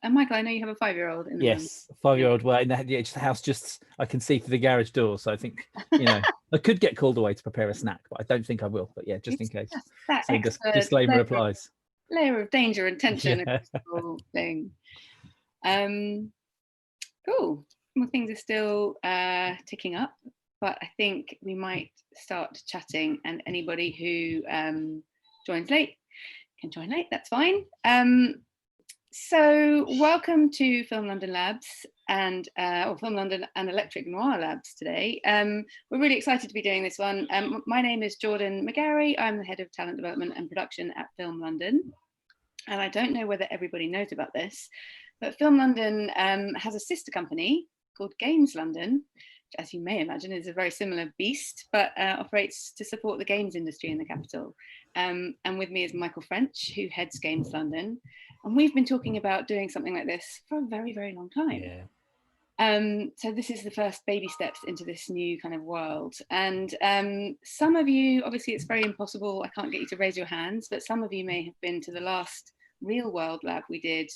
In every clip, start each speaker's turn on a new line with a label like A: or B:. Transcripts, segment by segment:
A: And Michael, I know you have a 5-year-old in the room.
B: Yes, 5-year-old. Well, in the house, just I can see through the garage door, so I think I could get called away to prepare a snack, but I don't think I will. But yeah, just in case.
A: Just that
B: So
A: extra
B: disclaimer applies.
A: Layer of danger and tension
B: Yeah.
A: across the whole thing. Cool. Well, things are still ticking up, but I think we might start chatting, and anybody who joins late can join late, that's fine. So welcome to Film London Labs and or Film London and Electric Noir Labs today. We're really excited to be doing this one. My name is Jordan McGarry. I'm the head of talent development and production at Film London. And I don't know whether everybody knows about this, but Film London has a sister company called Games London, which, as you may imagine, is a very similar beast, but operates to support the games industry in the capital. And with me is Michael French, who heads Games London. And we've been talking about doing something like this for a very, very long time.
B: Yeah.
A: So this is the first baby steps into this new kind of world. And some of you, obviously it's very impossible, I can't get you to raise your hands, but some of you may have been to the last real world lab we did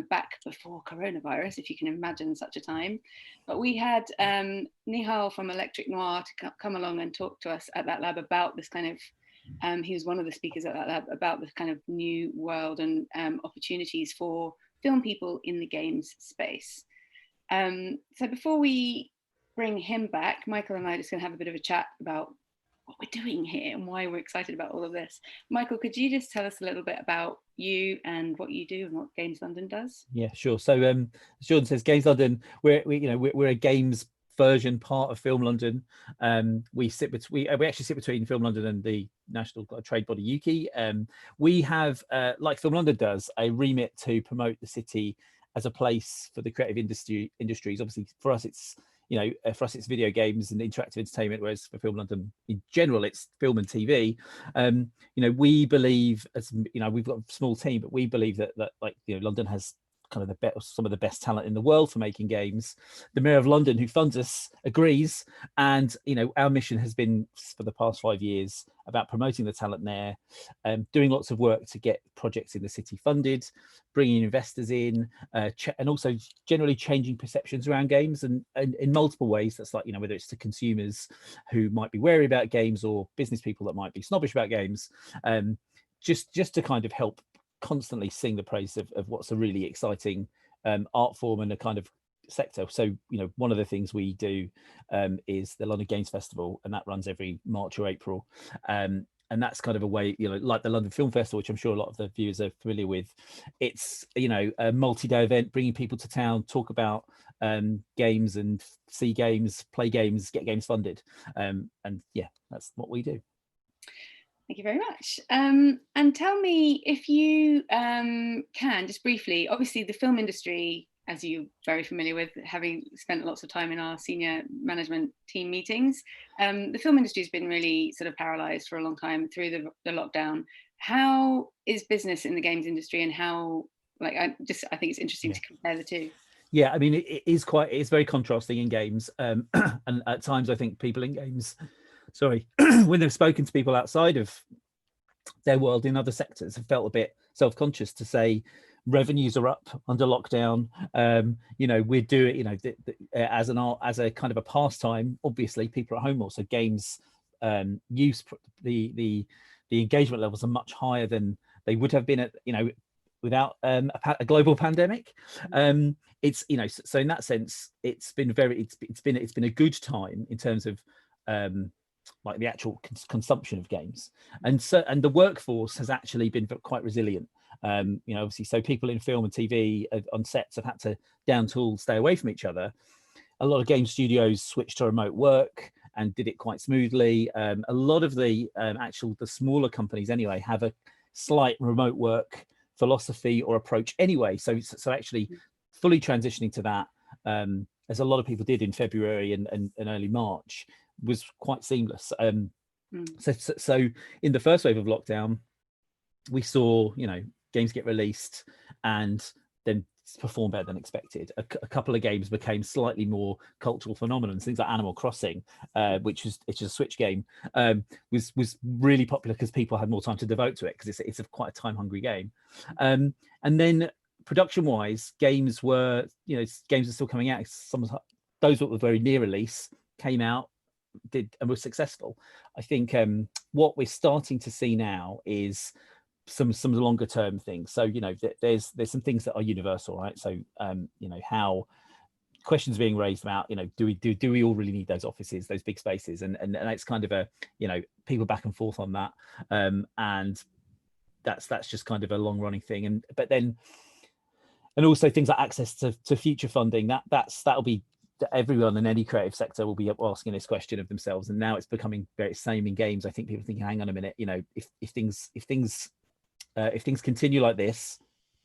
A: back before coronavirus, if you can imagine such a time. But we had Nahal from Electric Noir to come along and talk to us at that lab about this kind of, he was one of the speakers at that lab about the kind of new world and opportunities for film people in the games space. So before we bring him back, Michael and I are just going to have a bit of a chat about what we're doing here and why we're excited about all of this. Michael, could you just tell us a little bit about you and what you do and what Games London does?
B: Yeah, sure. So as Jordan says, Games London, we're a games version part of Film London. We actually sit between Film London and the national trade body UKI. We have, like Film London does, a remit to promote the city as a place for the creative industries. Obviously, for us, it's video games and interactive entertainment, whereas for Film London in general, it's film and TV. We believe, we've got a small team, but we believe that London has kind of some of the best talent in the world for making games. The Mayor of London, who funds us, agrees, and our mission has been for the past 5 years about promoting the talent there, doing lots of work to get projects in the city funded, bringing investors in, and also generally changing perceptions around games, and in multiple ways. That's like, whether it's to consumers who might be wary about games or business people that might be snobbish about games, just to kind of help constantly sing the praise of what's a really exciting art form and a kind of sector. So one of the things we do is the London Games Festival, and that runs every March or April, and that's kind of a way, like the London Film Festival, which I'm sure a lot of the viewers are familiar with. It's a multi-day event, bringing people to town, talk about games and see games, play games, get games funded, and yeah, that's what we do.
A: Thank you very much. And tell me, if you can, just briefly, obviously the film industry, as you're very familiar with, having spent lots of time in our senior management team meetings, the film industry has been really sort of paralysed for a long time through the lockdown. How is business in the games industry, and how, I think it's interesting to compare the two.
B: Yeah, I mean, it is very contrasting in games, and at times I think people in games, when they've spoken to people outside of their world in other sectors, have felt a bit self-conscious to say revenues are up under lockdown. We're doing, as a kind of a pastime. Obviously, people are at home more, so games use the engagement levels are much higher than they would have been at without a global pandemic. It's so in that sense, it's been a good time in terms of like the actual consumption of games, and the workforce has actually been quite resilient. Obviously, so people in film and TV on sets have had to down tool, stay away from each other. A lot of game studios switched to remote work and did it quite smoothly. A lot of the smaller companies anyway have a slight remote work philosophy or approach anyway. So actually fully transitioning to that, as a lot of people did in February and early March, was quite seamless. So in the first wave of lockdown, we saw games get released and then perform better than expected. A couple of games became slightly more cultural phenomenons. Things like Animal Crossing, which is a Switch game, was really popular because people had more time to devote to it, because it's quite a time hungry game. And then production wise, games were, games are still coming out. Those that were very near release came out, did, and were successful. I think what we're starting to see now is some longer term things. So there's some things that are universal, right? So how questions being raised about, do we all really need those offices, those big spaces, and it's kind of a, people back and forth on that, and that's just kind of a long running thing. And also things like access to future funding, that'll be, everyone in any creative sector will be asking this question of themselves, and now it's becoming very same in games. I think people are thinking, hang on a minute, if things continue like this,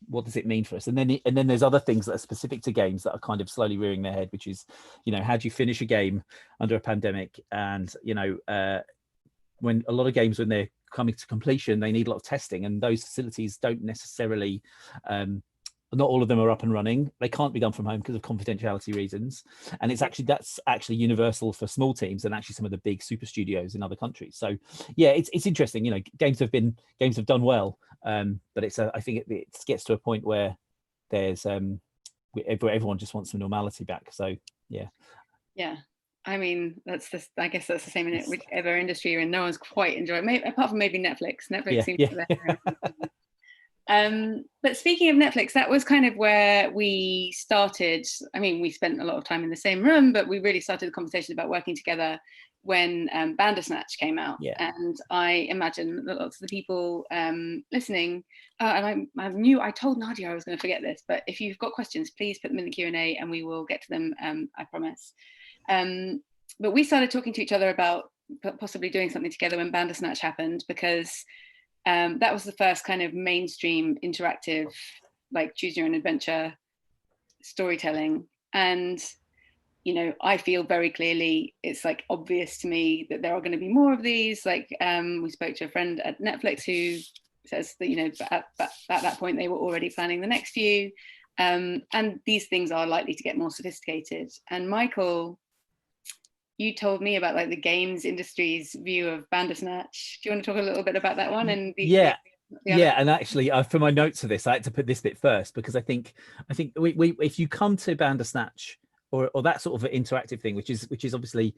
B: what does it mean for us? And then there's other things that are specific to games that are kind of slowly rearing their head, which is, how do you finish a game under a pandemic? And when a lot of games, when they're coming to completion, they need a lot of testing, and those facilities don't necessarily, not all of them are up and running. They can't be done from home because of confidentiality reasons. And that's actually universal for small teams and actually some of the big super studios in other countries. So yeah, it's interesting. Games have done well, but I think it gets to a point where there's everyone just wants some normality back. So yeah.
A: I mean, I guess that's the same in whichever industry you're in. No one's quite enjoying it, apart from maybe Netflix. Netflix seems to be but speaking of Netflix, that was kind of where we started. I mean, we spent a lot of time in the same room, but we really started the conversation about working together when Bandersnatch came out. And I imagine that lots of the people listening, and I told Nadia I was going to forget this, but if you've got questions, please put them in the Q&A and we will get to them, I promise. But we started talking to each other about possibly doing something together when Bandersnatch happened, because that was the first kind of mainstream interactive, like choose your own adventure storytelling. And I feel very clearly, it's like obvious to me that there are going to be more of these. Like we spoke to a friend at Netflix who says that at that point they were already planning the next few, and these things are likely to get more sophisticated. And Michael, you told me about like the games industry's view of Bandersnatch. Do you want to talk a little bit about that one? And
B: and actually for my notes of this, I had to put this bit first, because I think we if you come to Bandersnatch or that sort of interactive thing, which is obviously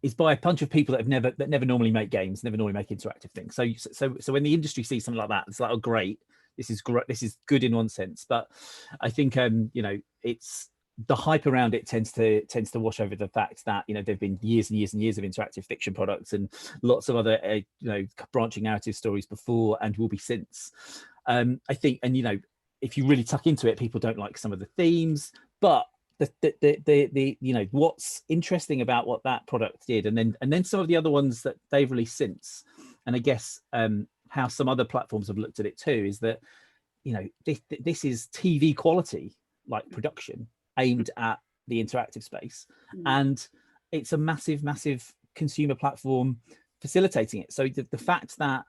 B: is by a bunch of people that never normally make games, never normally make interactive things. So when the industry sees something like that, it's like, oh great, this is great, this is good in one sense. But I think it's the hype around it tends to wash over the fact that there've been years and years and years of interactive fiction products and lots of other branching narrative stories before and will be since. I think, and if you really tuck into it, people don't like some of the themes, but the what's interesting about what that product did, and then some of the other ones that they've released since, and I guess how some other platforms have looked at it too, is that this is TV quality, like production aimed at the interactive space, and it's a massive consumer platform facilitating it. So the fact that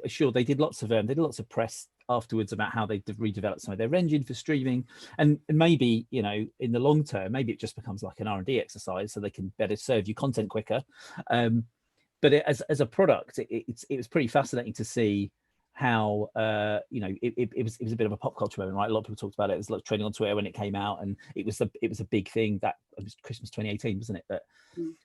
B: sure, they did lots of press afterwards about how they redeveloped some of their engine for streaming, and maybe in the long term, maybe it just becomes like an R&D exercise so they can better serve you content quicker. But as a product, it was pretty fascinating to see how it was a bit of a pop culture moment, right? A lot of people talked about it. It was like trending on Twitter when it came out, and it was a big thing. That it was Christmas 2018, wasn't it? That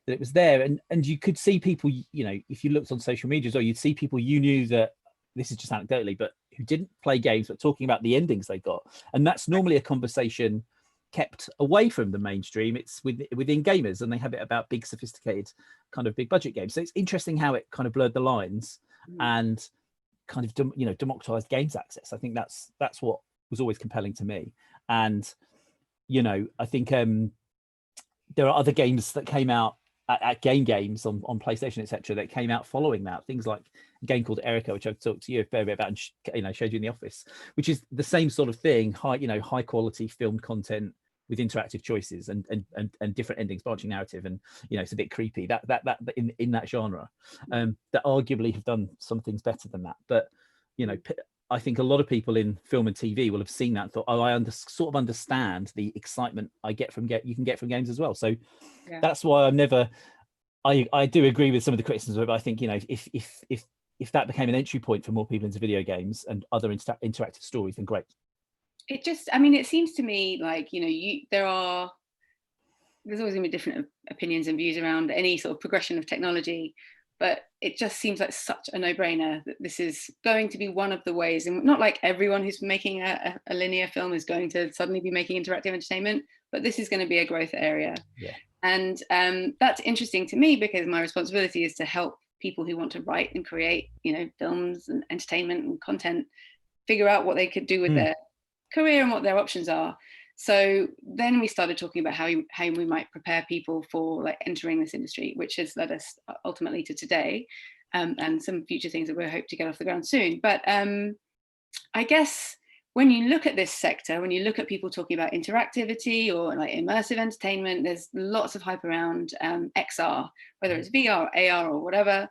B: it was there, and you could see people, if you looked on social media, or you'd see people you knew that, this is just anecdotally, but who didn't play games but talking about the endings they got, and that's normally a conversation kept away from the mainstream. It's within gamers, and they have it about big, sophisticated, kind of big budget games. So it's interesting how it kind of blurred the lines and kind of democratized games access. I think that's what was always compelling to me. And I think there are other games that came out at games on PlayStation, etc., that came out following that. Things like a game called Erica, which I've talked to you a fair bit about and showed you in the office, which is the same sort of thing, high quality filmed content with interactive choices and different endings, branching narrative, and it's a bit creepy, that in that genre, that arguably have done some things better than that. But I think a lot of people in film and TV will have seen that and thought, oh, I sort of understand the excitement you can get from games as well. So that's why I do agree with some of the criticism, but I think if if that became an entry point for more people into video games and other interactive stories, then great.
A: It just, I mean, it seems to me like, you know, there's always going to be different opinions and views around any sort of progression of technology, but it just seems like such a no-brainer that this is going to be one of the ways, and not like everyone who's making a linear film is going to suddenly be making interactive entertainment, but this is going to be a growth area.
B: Yeah.
A: And that's interesting to me because my responsibility is to help people who want to write and create, you know, films and entertainment and content, figure out what they could do with their career and what their options are. So then we started talking about how we might prepare people for like entering this industry, which has led us ultimately to today, and some future things that we hope to get off the ground soon. But I guess when you look at this sector, when you look at people talking about interactivity or like immersive entertainment, there's lots of hype around XR, whether it's VR or AR or whatever.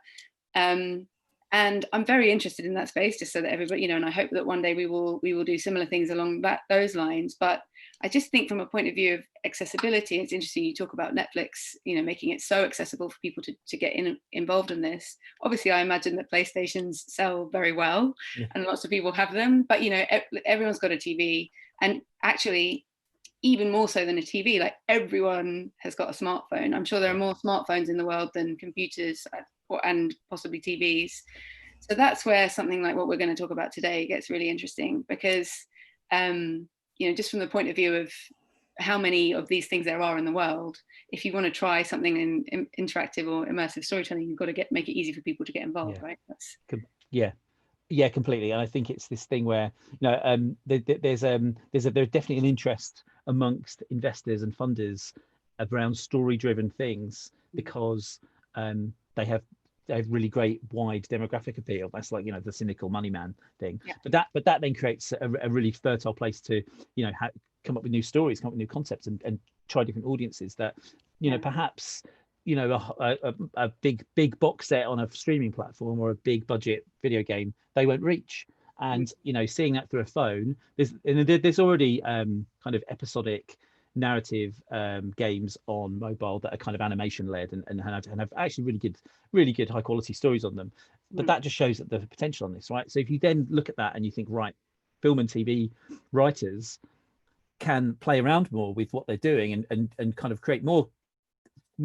A: And I'm very interested in that space, just so that everybody, you know, and I hope that one day we will do similar things along those lines. But I just think from a point of view of accessibility, it's interesting you talk about Netflix, you know, making it so accessible for people to get involved in this. Obviously, I imagine that PlayStations sell very well, and lots of people have them, but you know, everyone's got a TV, and actually, even more so than a TV, like everyone has got a smartphone. I'm sure there are more smartphones in the world than computers and possibly TVs. So that's where something like what we're going to talk about today gets really interesting, because you know, just from the point of view of how many of these things there are in the world, if you want to try something in interactive or immersive storytelling, you've got to make it easy for people to get involved, right?
B: Yeah, completely. And I think it's this thing where, you know, there's definitely an interest amongst investors and funders around story-driven things, because they have really great wide demographic appeal. That's like, you know, the cynical money man thing. Yeah. But that then creates a really fertile place to, you know, come up with new stories, come up with new concepts, and try different audiences that, you know, perhaps, you know, a big box set on a streaming platform or a big budget video game, they won't reach. And you know, seeing that through a phone, there's already kind of episodic narrative games on mobile that are kind of animation led and have actually really good high quality stories on them. But that just shows that the potential on this, right? So if you then look at that and you think, right, film and TV writers can play around more with what they're doing and kind of create more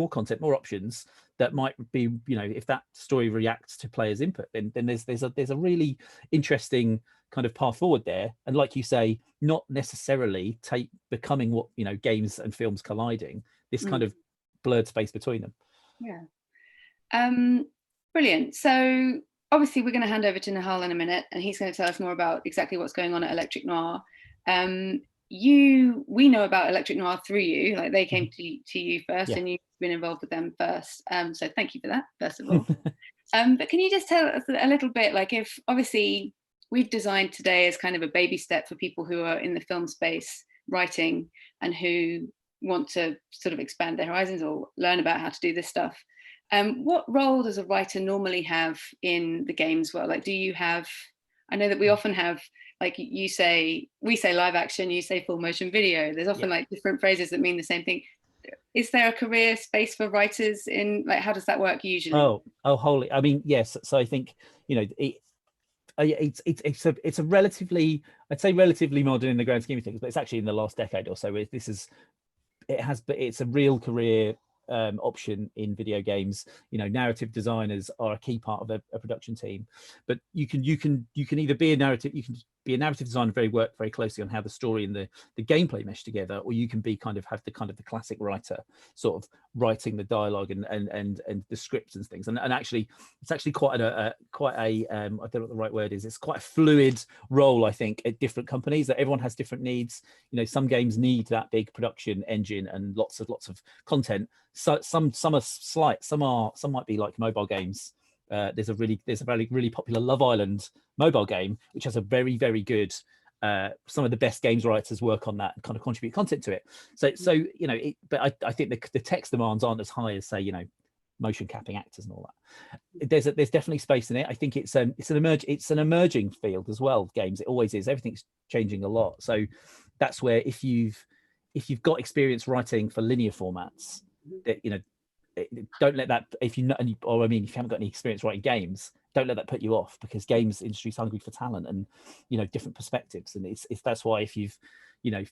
B: content, more options that might be, you know, if that story reacts to players' input, then there's a really interesting kind of path forward there. And like you say, not necessarily becoming what, you know, games and films colliding, this kind of blurred space between them.
A: Brilliant. So obviously we're going to hand over to Nahal in a minute, and he's going to tell us more about exactly what's going on at Electric Noir. We know about Electric Noir through you, like they came to you first, and you've been involved with them first. So thank you for that, first of all. But can you just tell us a little bit, like, if obviously we've designed today as kind of a baby step for people who are in the film space writing and who want to sort of expand their horizons or learn about how to do this stuff. What role does a writer normally have in the games world? Like, do you have, I know that we often have, like we say live action, you say full motion video. There's often like different phrases that mean the same thing. Is there a career space for writers in, like, how does that work usually?
B: Oh, wholly. I mean, yes. So I think, you know, it's a relatively, I'd say relatively modern in the grand scheme of things, but it's actually in the last decade or so. It's a real career option in video games. You know, narrative designers are a key part of a production team, but you can either be a narrative designer, work very closely on how the story and the gameplay mesh together, or you can be have the classic writer, sort of writing the dialogue and the scripts and things. And actually, it's actually quite a I don't know what the right word is. It's quite a fluid role, I think, at different companies, that everyone has different needs. You know, some games need that big production engine and lots of content. So some are slight, some might be like mobile games. There's a really popular Love Island mobile game, which has a very, very good, some of the best games writers work on that and kind of contribute content to it. So you know, but I think the text demands aren't as high as, say, you know, motion capping actors and all that. There's definitely space in it. I think it's an emerging field as well. Games, it always is. Everything's changing a lot. So that's where if you've got experience writing for linear formats, that, you know, don't let that, if you haven't got any experience writing games, don't let that put you off, because games industry is hungry for talent and, you know, different perspectives. And it's that's why if you've, you know,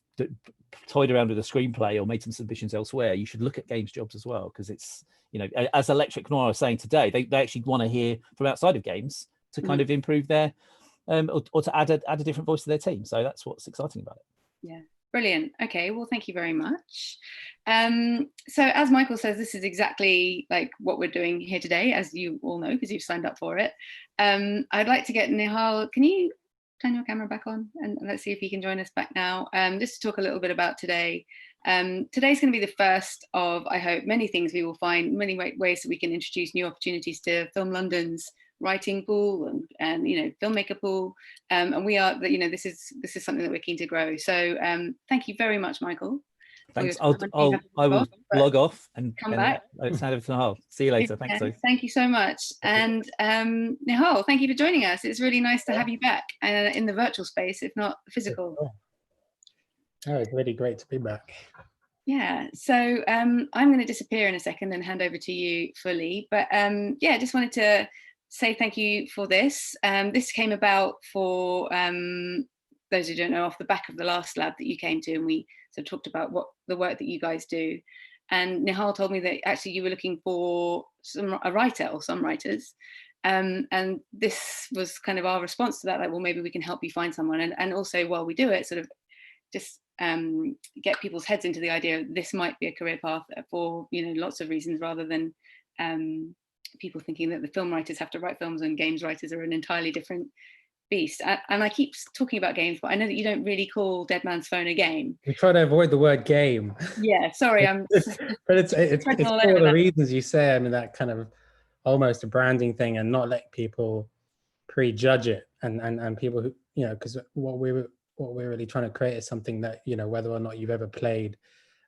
B: toyed around with a screenplay or made some submissions elsewhere, you should look at games jobs as well, because it's, you know, as Electric Noir was saying today, they actually want to hear from outside of games to kind of improve their or to add a different voice to their team. So that's what's exciting about it.
A: Yeah, brilliant. Okay, well, thank you very much. So as Michael says, this is exactly like what we're doing here today, as you all know, because you've signed up for it. I'd like to get Nahal, can you turn your camera back on? And let's see if he can join us back now, just to talk a little bit about today. Today's going to be the first of, I hope, many things we will find, many ways that we can introduce new opportunities to Film London's writing pool and you know, filmmaker pool, and we are, you know, this is something that we're keen to grow. So thank you very much, Michael.
B: Thanks. I will log off and
A: come back.
B: It's hand over to Nahal. See you later. Thanks.
A: Thank you so much. And Nahal, thank you for joining us. It's really nice to have you back in the virtual space, if not physical.
C: Oh, it's really great to be back.
A: Yeah, so I'm going to disappear in a second and hand over to you fully, but yeah, just wanted to say thank you for this. This came about for those who don't know, off the back of the last lab that you came to, and we sort of talked about what the work that you guys do. And Nahal told me that actually you were looking for a writer or some writers, and this was kind of our response to that, like, well, maybe we can help you find someone, and also while we do it, sort of just get people's heads into the idea this might be a career path for, you know, lots of reasons, rather than people thinking that the film writers have to write films and games writers are an entirely different beast. And I keep talking about games, but I know that you don't really call Dead Man's Phone a game.
C: We try to avoid the word game.
A: Yeah, sorry,
C: but it's for all the reasons you say. I mean, that kind of almost a branding thing, and not let people prejudge it, and people who, you know, because what we're really trying to create is something that, you know, whether or not you've ever played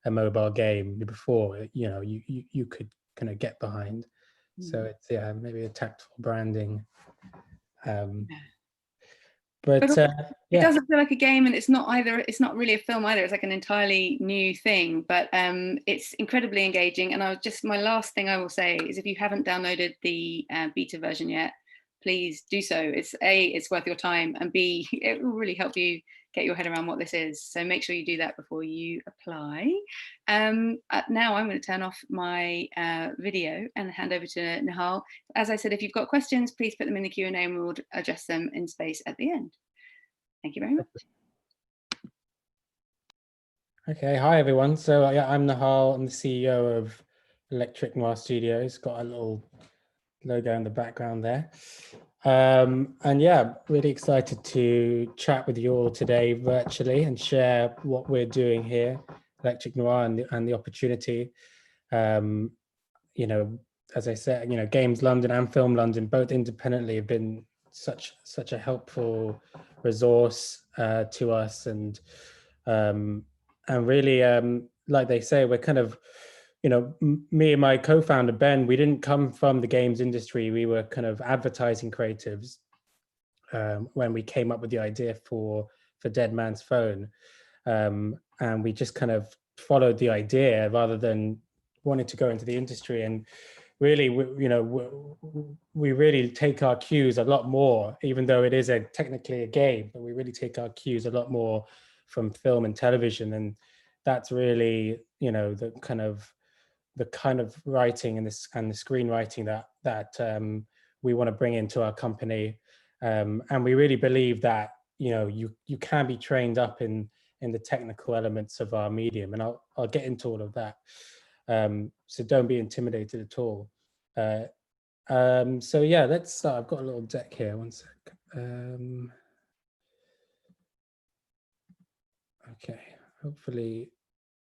C: a mobile game before, you know, you could kind of get behind. So it's, yeah, maybe a tactful branding. But
A: it doesn't feel like a game, and it's not really a film either. It's like an entirely new thing, but it's incredibly engaging. And my last thing I will say is, if you haven't downloaded the beta version yet, please do so. It's worth your time, and B, it will really help you get your head around what this is. So make sure you do that before you apply. Now I'm going to turn off my video and hand over to Nahal. As I said, if you've got questions, please put them in the Q&A and we'll address them in space at the end. Thank you very much.
C: Okay, hi everyone. So yeah, I'm Nahal. I'm the CEO of Electric Noir Studios. Got a little logo in the background there. And yeah, really excited to chat with you all today virtually and share what we're doing here, Electric Noir, and the opportunity. You know, as I said, you know, Games London and Film London, both independently, have been such a helpful resource to us, and really, like they say, we're kind of, you know, me and my co-founder Ben, we didn't come from the games industry. We were kind of advertising creatives when we came up with the idea for Dead Man's Phone, and we just kind of followed the idea rather than wanting to go into the industry. And really, you know, we really take our cues a lot more, even though it is technically a game, but we really take our cues a lot more from film and television. And that's really, you know, the kind of writing and the screenwriting that we want to bring into our company, and we really believe that, you know, you can be trained up in the technical elements of our medium, and I'll get into all of that. So don't be intimidated at all. So yeah, let's start. I've got a little deck here. One sec. Okay, hopefully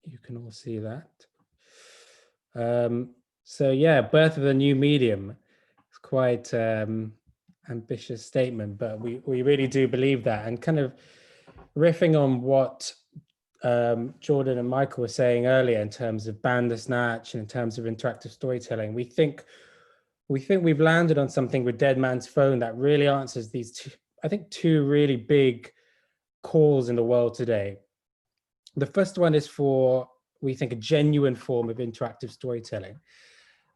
C: you can all see that. So yeah, birth of a new medium. It's quite ambitious statement, but we really do believe that. And kind of riffing on what Jordan and Michael were saying earlier in terms of Bandersnatch and in terms of interactive storytelling, we think we've landed on something with Dead Man's Phone that really answers these two really big calls in the world today. The first one is for, we think, a genuine form of interactive storytelling.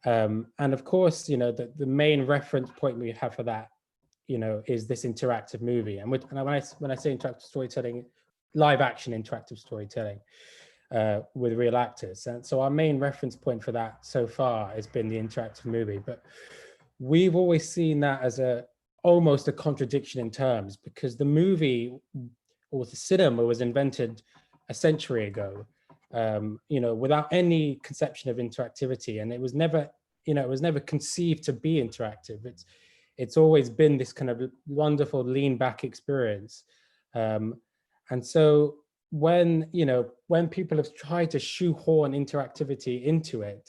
C: And of course, the main reference point we have for that, is this interactive movie. And when I say interactive storytelling, live action interactive storytelling with real actors. And so our main reference point for that so far has been the interactive movie. But we've always seen that as almost a contradiction in terms, because the movie or the cinema was invented a century ago, without any conception of interactivity, and it was never conceived to be interactive. It's always been this kind of wonderful lean back experience, and so when people have tried to shoehorn interactivity into it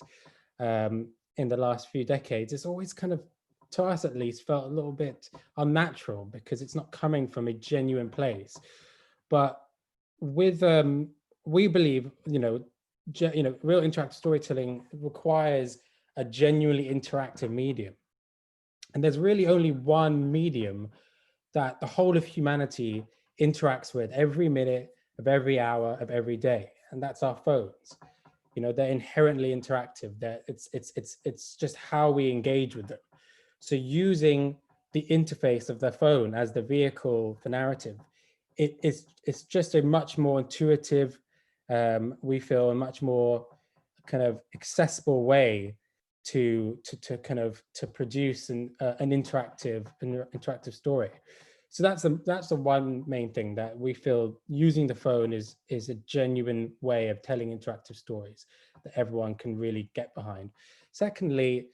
C: in the last few decades, it's always kind of, to us at least, felt a little bit unnatural because it's not coming from a genuine place. But with we believe real interactive storytelling requires a genuinely interactive medium, and there's really only one medium that the whole of humanity interacts with every minute of every hour of every day, and that's our phones. They're inherently interactive. It's just how we engage with them. So using the interface of the phone as the vehicle for narrative, it's just a much more intuitive, we feel, a much more kind of accessible way to produce an interactive story. So that's the one main thing that we feel using the phone is a genuine way of telling interactive stories that everyone can really get behind. Secondly,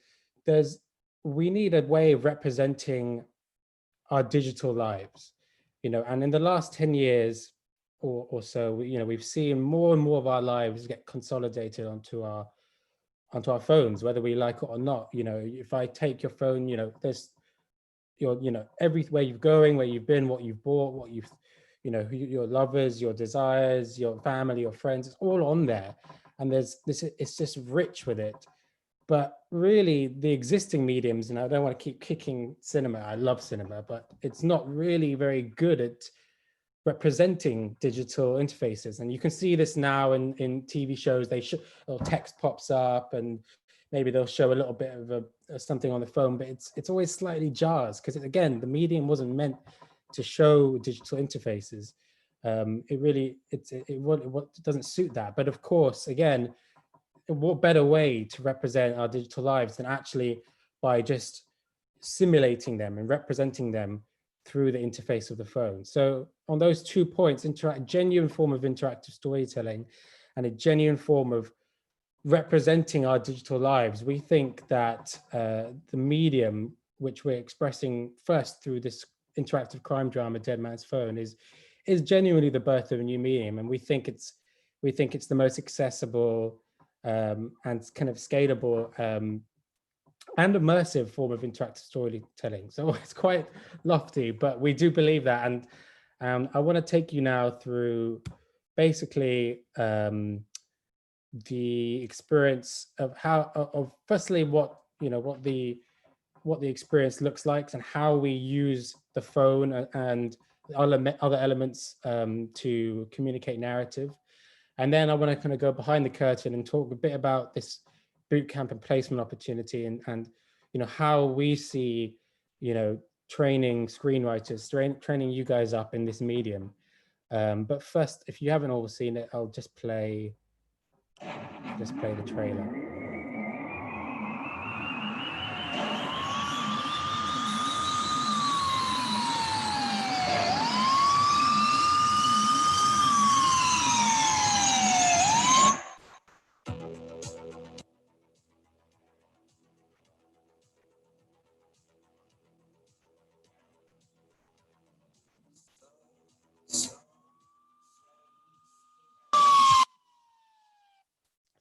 C: we need a way of representing our digital lives, and in the last 10 years or so, we've seen more and more of our lives get consolidated onto our phones, whether we like it or not. If I take your phone, there's everywhere you're going, where you've been, what you've bought, what you've, your lovers, your desires, your family, your friends, it's all on there. And it's just rich with it. But really, the existing mediums, and I don't want to keep kicking cinema, I love cinema, but it's not really very good at representing digital interfaces. And you can see this now in TV shows. Or text pops up, and maybe they'll show a little bit of something on the phone, but it's always slightly jars, because again, the medium wasn't meant to show digital interfaces. It doesn't suit that. But of course, again, what better way to represent our digital lives than actually by just simulating them and representing them through the interface of the phone. So on those 2 points, genuine form of interactive storytelling and a genuine form of representing our digital lives, we think that the medium which we're expressing first through this interactive crime drama, Dead Man's Phone, is genuinely the birth of a new medium. And we think it's the most accessible and kind of scalable and immersive form of interactive storytelling. So it's quite lofty, but we do believe that. And I want to take you now through basically the experience of firstly what the experience looks like, and how we use the phone and other elements to communicate narrative. And then I want to kind of go behind the curtain and talk a bit about this bootcamp and placement opportunity, and how we see training screenwriters, training you guys up in this medium. But first, if you haven't all seen it, I'll just play the trailer.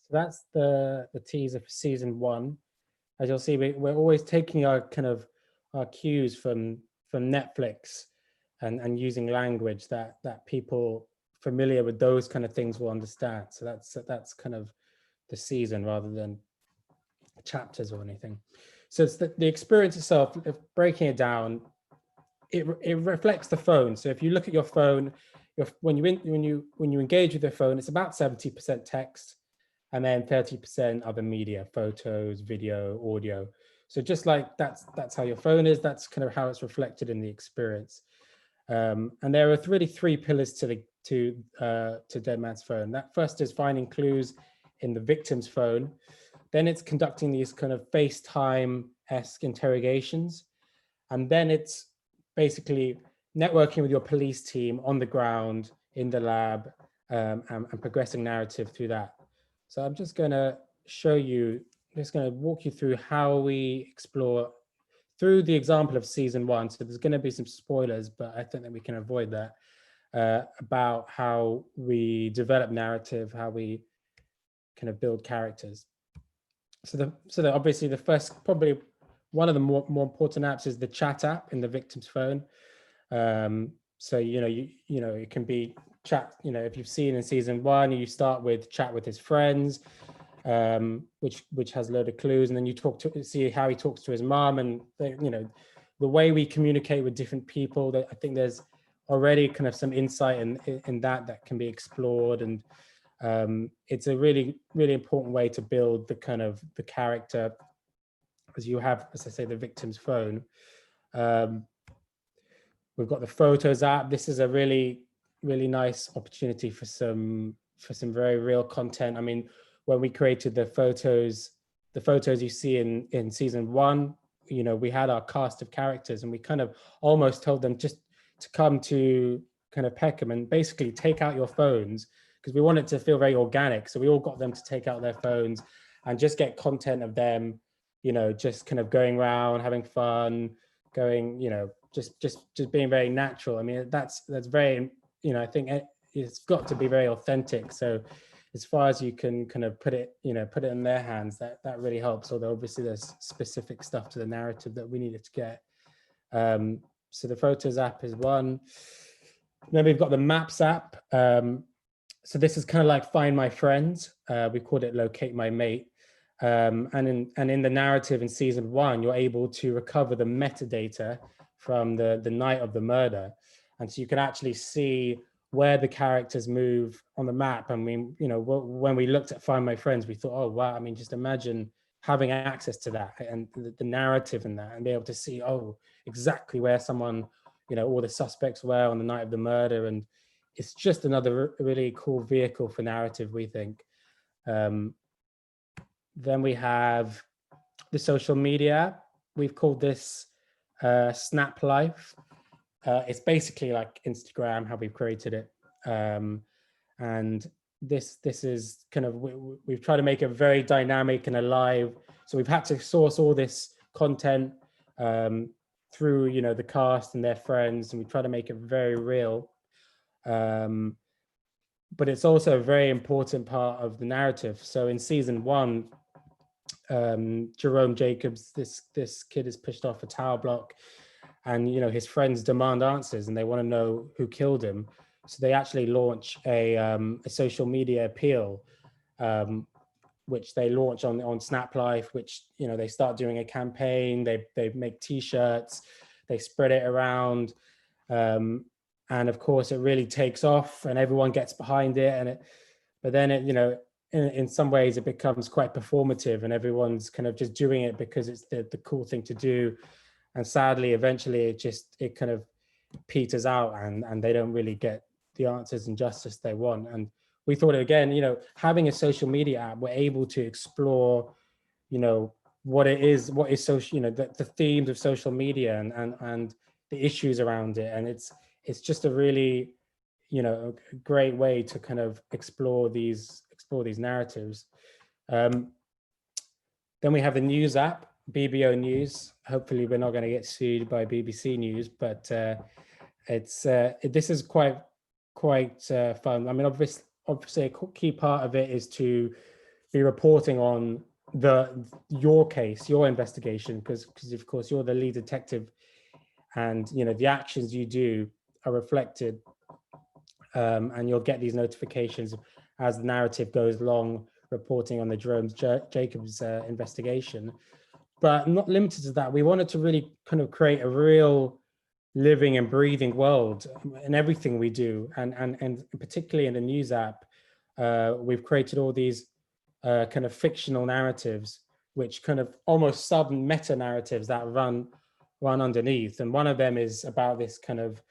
C: So that's the teaser for season 1. As you'll see, we're always taking our cues from Netflix and using language that people familiar with those kind of things will understand. So that's kind of the season rather than chapters or anything. So it's the experience itself, breaking it down, it reflects the phone. So if you look at your phone, when you engage with your phone, it's about 70% text, and then 30% other media, photos, video, audio. So just like that's how your phone is, that's kind of how it's reflected in the experience. And there are really three pillars to Dead Man's Phone. That first is finding clues in the victim's phone. Then it's conducting these kind of FaceTime-esque interrogations. And then it's basically networking with your police team on the ground, in the lab, and progressing narrative through that. So I'm just going to show you, just going to walk you through how we explore through the example of season 1. So there's going to be some spoilers, but I think that we can avoid that, about how we develop narrative, how we kind of build characters. So obviously the first, probably one of the more important apps is the chat app in the victim's phone. So, it can be chat, if you've seen in season 1, you start with chat with his friends, which has a load of clues, and then you see how he talks to his mom, and the way we communicate with different people. That I think there's already kind of some insight in that can be explored, and it's a really, really important way to build the kind of the character, as you have, as I say, the victim's phone. We've got the Photos app. This is a really, really nice opportunity for some very real content. I mean, when we created the photos you see in season 1, we had our cast of characters, and we kind of almost told them just to come to kind of Peckham and basically take out your phones, because we want it to feel very organic. So we all got them to take out their phones and just get content of them, just kind of going around, having fun, going, just being very natural. I mean, that's very, I think it's got to be very authentic. So as far as you can kind of put it in their hands, that really helps. Although obviously there's specific stuff to the narrative that we needed to get. So the Photos app is one. Then we've got the Maps app. So this is kind of like Find My Friends. We called it Locate My Mate. And in the narrative in season 1, you're able to recover the metadata from the night of the murder, and so you can actually see where the characters move on the map. And when we looked at Find My Friends, we thought, oh wow, I mean, just imagine having access to that and the narrative in that, and be able to see exactly where someone, all the suspects were on the night of the murder. And it's just another really cool vehicle for narrative, we think. Then we have the social media. We've called this Snap Life. It's basically like Instagram, how we've created it. And this is kind of, we've tried to make it very dynamic and alive. So we've had to source all this content through, the cast and their friends, and we try to make it very real. But it's also a very important part of the narrative. So in season 1, Jerome Jacobs, this kid is pushed off a tower block, and his friends demand answers, and they want to know who killed him. So they actually launch a social media appeal, which they launch on Snap Life, which they start doing a campaign. They make T-shirts, they spread it around, and of course it really takes off, and everyone gets behind it. But then in some ways it becomes quite performative, and everyone's kind of just doing it because it's the cool thing to do. And sadly, eventually it kind of peters out, and they don't really get the answers and justice they want. And we thought, again, having a social media app, we're able to explore, what is social, the themes of social media and the issues around it. And it's just a really, a great way to kind of explore these narratives. Then we have the news app, BBO News. Hopefully we're not going to get sued by BBC News, but this is quite fun. I mean, obviously a key part of it is to be reporting on your case, your investigation, because of course you're the lead detective, and the actions you do are reflected, and you'll get these notifications as the narrative goes along, reporting on the Jerome Jacobs investigation. But not limited to that, we wanted to really kind of create a real living and breathing world in everything we do, and particularly in the news app, we've created all these kind of fictional narratives, which kind of almost sub meta narratives that run underneath. And one of them is about this kind of,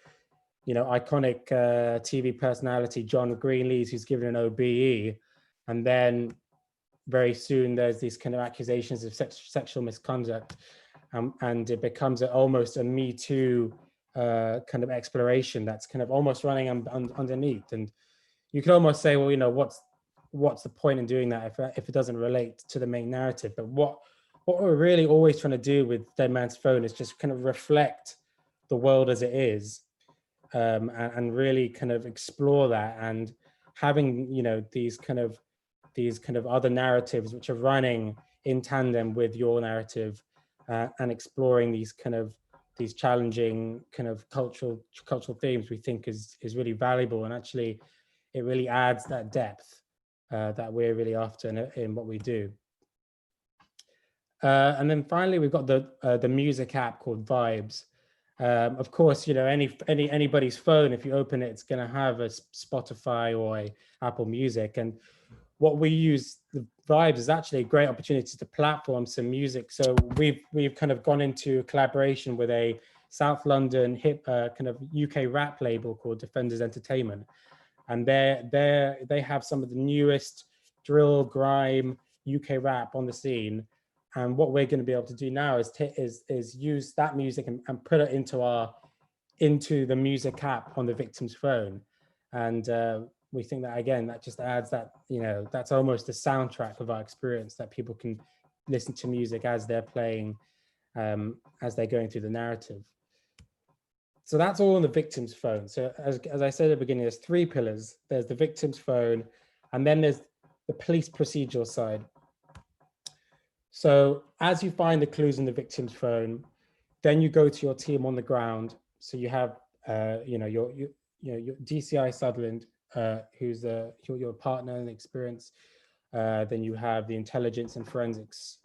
C: you know, iconic TV personality, John Greenlees, who's given an OBE. And then very soon there's these kind of accusations of sexual misconduct. And it becomes almost a Me Too kind of exploration that's kind of almost running underneath. And you could almost say, well, you know, what's the point in doing that if it doesn't relate to the main narrative? But what we're really always trying to do with Dead Man's Phone is just kind of reflect the world as it is, and really kind of explore that, and having, you know, these kind of other narratives which are running in tandem with your narrative, and exploring these challenging kind of cultural themes, we think is really valuable. And actually it really adds that depth that we're really after in what we do. And then finally, we've got the music app called Vibes. Of course, you know, anybody's phone, if you open it, it's going to have a Spotify or a Apple Music. And what we use, the Vibes, is actually a great opportunity to platform some music. So we've kind of gone into a collaboration with a South London hip kind of UK rap label called Defenders Entertainment. And they have some of the newest drill, grime, UK rap on the scene. And what we're going to be able to do now is use that music and put it into the music app on the victim's phone. And we think that, again, that just adds that, you know, that's almost the soundtrack of our experience, that people can listen to music as they're playing, as they're going through the narrative. So that's all on the victim's phone. So as I said at the beginning, there's three pillars. There's the victim's phone, and then there's the police procedural side. So as you find the clues in the victim's phone, then you go to your team on the ground. So you have, you know, your DCI Sutherland, who's your partner in experience. Then you have the intelligence and forensics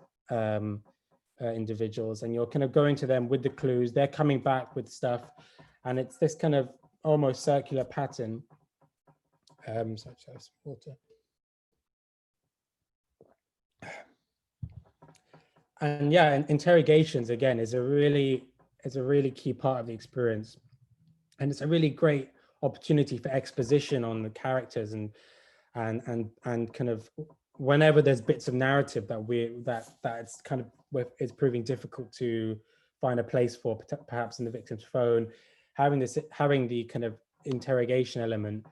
C: individuals, and you're kind of going to them with the clues. They're coming back with stuff, and it's this kind of almost circular pattern. Such as water. And yeah, and interrogations, again, is a really key part of the experience, and it's a really great opportunity for exposition on the characters, and kind of whenever there's bits of narrative that's kind of it's proving difficult to find a place for, perhaps in the victim's phone, having the kind of interrogation element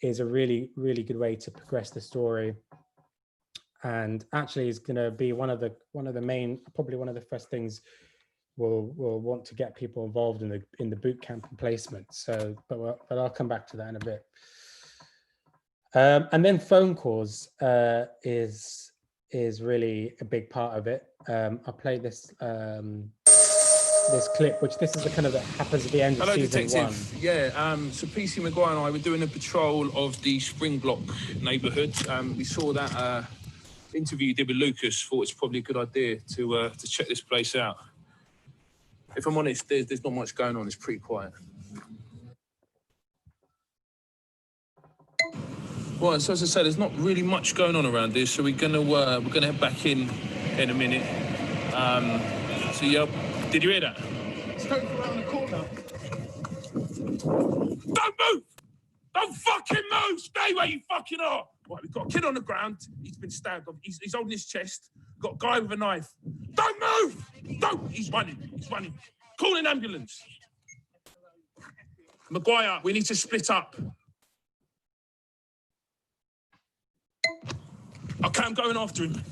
C: is a really good way to progress the story. And actually is going to be one of the main, probably one of the first things we'll want to get people involved in the boot camp and placement. So, but I'll come back to that in a bit. And then phone calls is really a big part of it. I'll play this this clip, which this is the kind of that happens at the end of season
D: Detective.
C: 1.
D: Yeah, so PC Maguire and I were doing a patrol of the Springblock neighbourhood. We saw that interview you did with Lucas. Thought it's probably a good idea to check this place out. If I'm honest, there's not much going on. It's pretty quiet. Right, so as I said, there's not really much going on around here. So we're gonna head back in a minute. So yeah, did you hear that?
E: It's going around the corner.
D: Don't move! Don't fucking move! Stay where you fucking are! Right, we've got a kid on the ground. He's been stabbed. He's holding his chest. Got a guy with a knife. Don't move! Don't! He's running. Call an ambulance. Maguire, we need to split up. Okay, I'm going after him.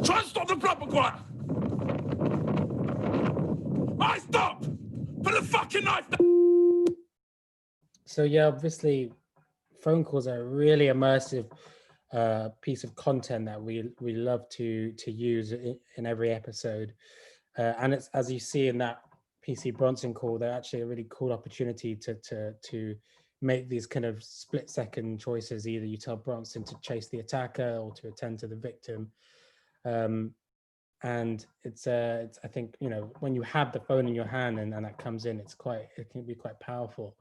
D: Try and stop the blood, Maguire! I stop! Put the fucking knife down!
C: So yeah, obviously, phone calls are a really immersive piece of content that we love to use in every episode. And it's, as you see in that PC Bronson call, they're actually a really cool opportunity to make these kind of split-second choices. Either you tell Bronson to chase the attacker or to attend to the victim. And it's I think, you know, when you have the phone in your hand and that comes in, it can be quite powerful.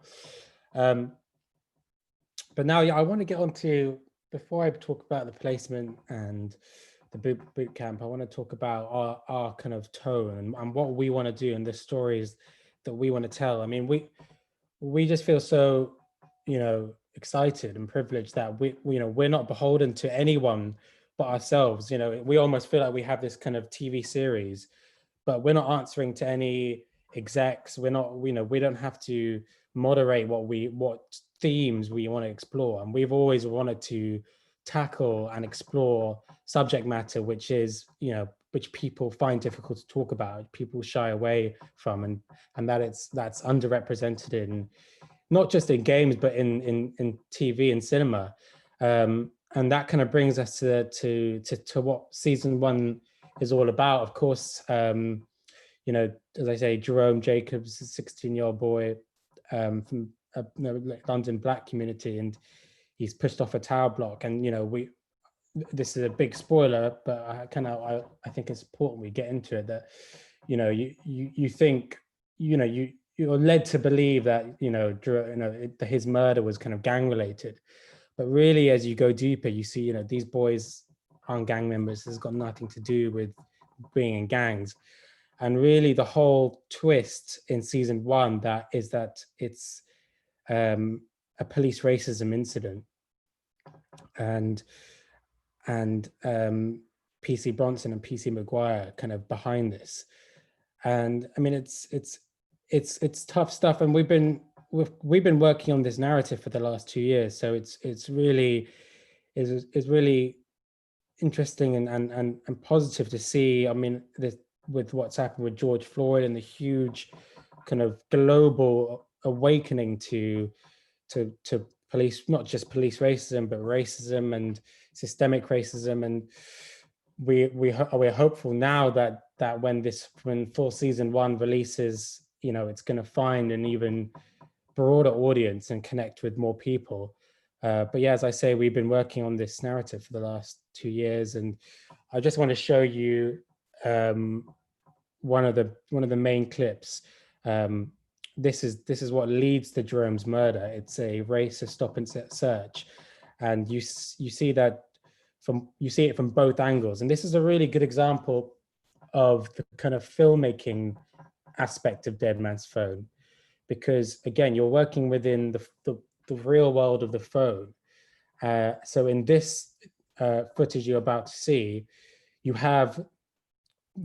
C: But now, yeah, I want to get on to before I talk about the placement and the boot camp, I want to talk about our kind of tone and what we want to do and the stories that we want to tell. I mean, we just feel so, excited and privileged that we're not beholden to anyone but ourselves. We almost feel like we have this kind of TV series, but we're not answering to any execs. We're not, we don't have to moderate what themes we want to explore. And we've always wanted to tackle and explore subject matter, which is, which people find difficult to talk about, people shy away from, and that's underrepresented in, not just in games, but in TV and cinema. And that kind of brings us to what season 1 is all about. Of course, as I say, Jerome Jacobs, a 16-year-old boy from a London Black community, and he's pushed off a tower block. And this is a big spoiler, but I think it's important we get into it. That you think you're led to believe that his murder was kind of gang related, but really, as you go deeper, you see these boys aren't gang members. It's got nothing to do with being in gangs. And really, the whole twist in season 1 is that it's a police racism incident, and PC Bronson and PC Maguire kind of behind this. And I mean, it's tough stuff, and we've been working on this narrative for the last 2 years. So it's really interesting and positive to see. I mean, with what's happened with George Floyd and the huge kind of global awakening to police, not just police racism, but racism and systemic racism. And we're hopeful now that when full season 1 releases, it's going to find an even broader audience and connect with more people. But yeah, as I say, we've been working on this narrative for the last 2 years, and I just want to show you one of the main clips. This is what leads to Jerome's murder. It's a racist stop and search, and you see it from both angles. And this is a really good example of the kind of filmmaking aspect of Dead Man's Phone, because again, you're working within the real world of the phone. So in this footage you're about to see, you have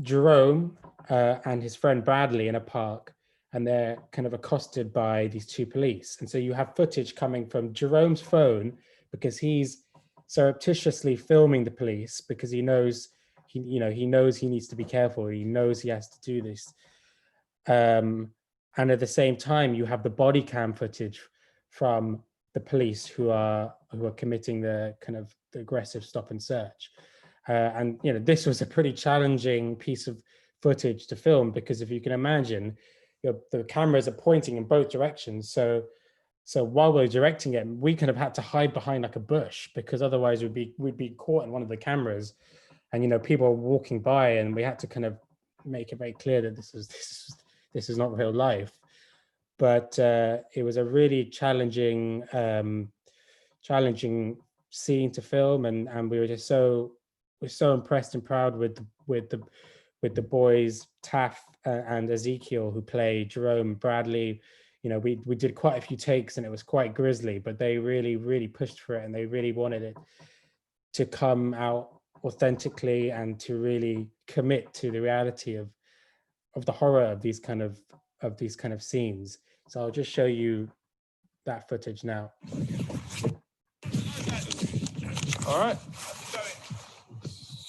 C: Jerome and his friend Bradley in a park, and they're kind of accosted by these 2 police. And so you have footage coming from Jerome's phone, because he's surreptitiously filming the police, because he knows he needs to be careful. He knows he has to do this. And at the same time, you have the body cam footage from the police who are committing the kind of the aggressive stop and search. And this was a pretty challenging piece of footage to film, because if you can imagine, the cameras are pointing in both directions. So while we're directing it, we kind of had to hide behind like a bush, because otherwise we'd be caught in one of the cameras, and people are walking by, and we had to kind of make it very clear that this is not real life. But it was a really challenging scene to film, and we were just so impressed and proud with the boys, Taff and Ezekiel, who play Jerome, Bradley. We did quite a few takes, and it was quite grisly, but they really pushed for it, and they really wanted it to come out authentically and to really commit to the reality of the horror of these kind of scenes. So I'll just show you that footage now.
D: All right.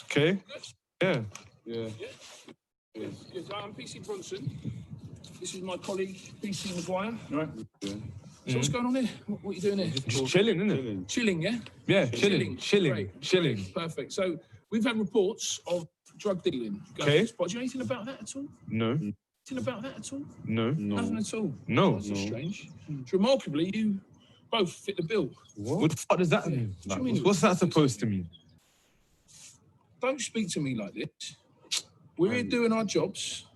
D: Okay. Yeah.
F: Yes, I'm PC Bronson. This is my colleague, PC Maguire.
D: Right.
F: Yeah. So what's going on here? What are you doing here?
D: Just chilling, isn't it?
F: Chilling, yeah?
D: Yeah, chilling.
F: Great. Perfect. So we've had reports of drug dealing.
D: Okay.
F: Do you know anything about that at all?
D: No.
F: Anything about that at all?
D: No.
F: Nothing at all?
D: No.
F: That's strange. Remarkably, you both fit the bill.
D: What the fuck does that mean?
F: What do you mean?
D: What's that supposed to mean?
F: Don't speak to me like this. We're here doing our jobs,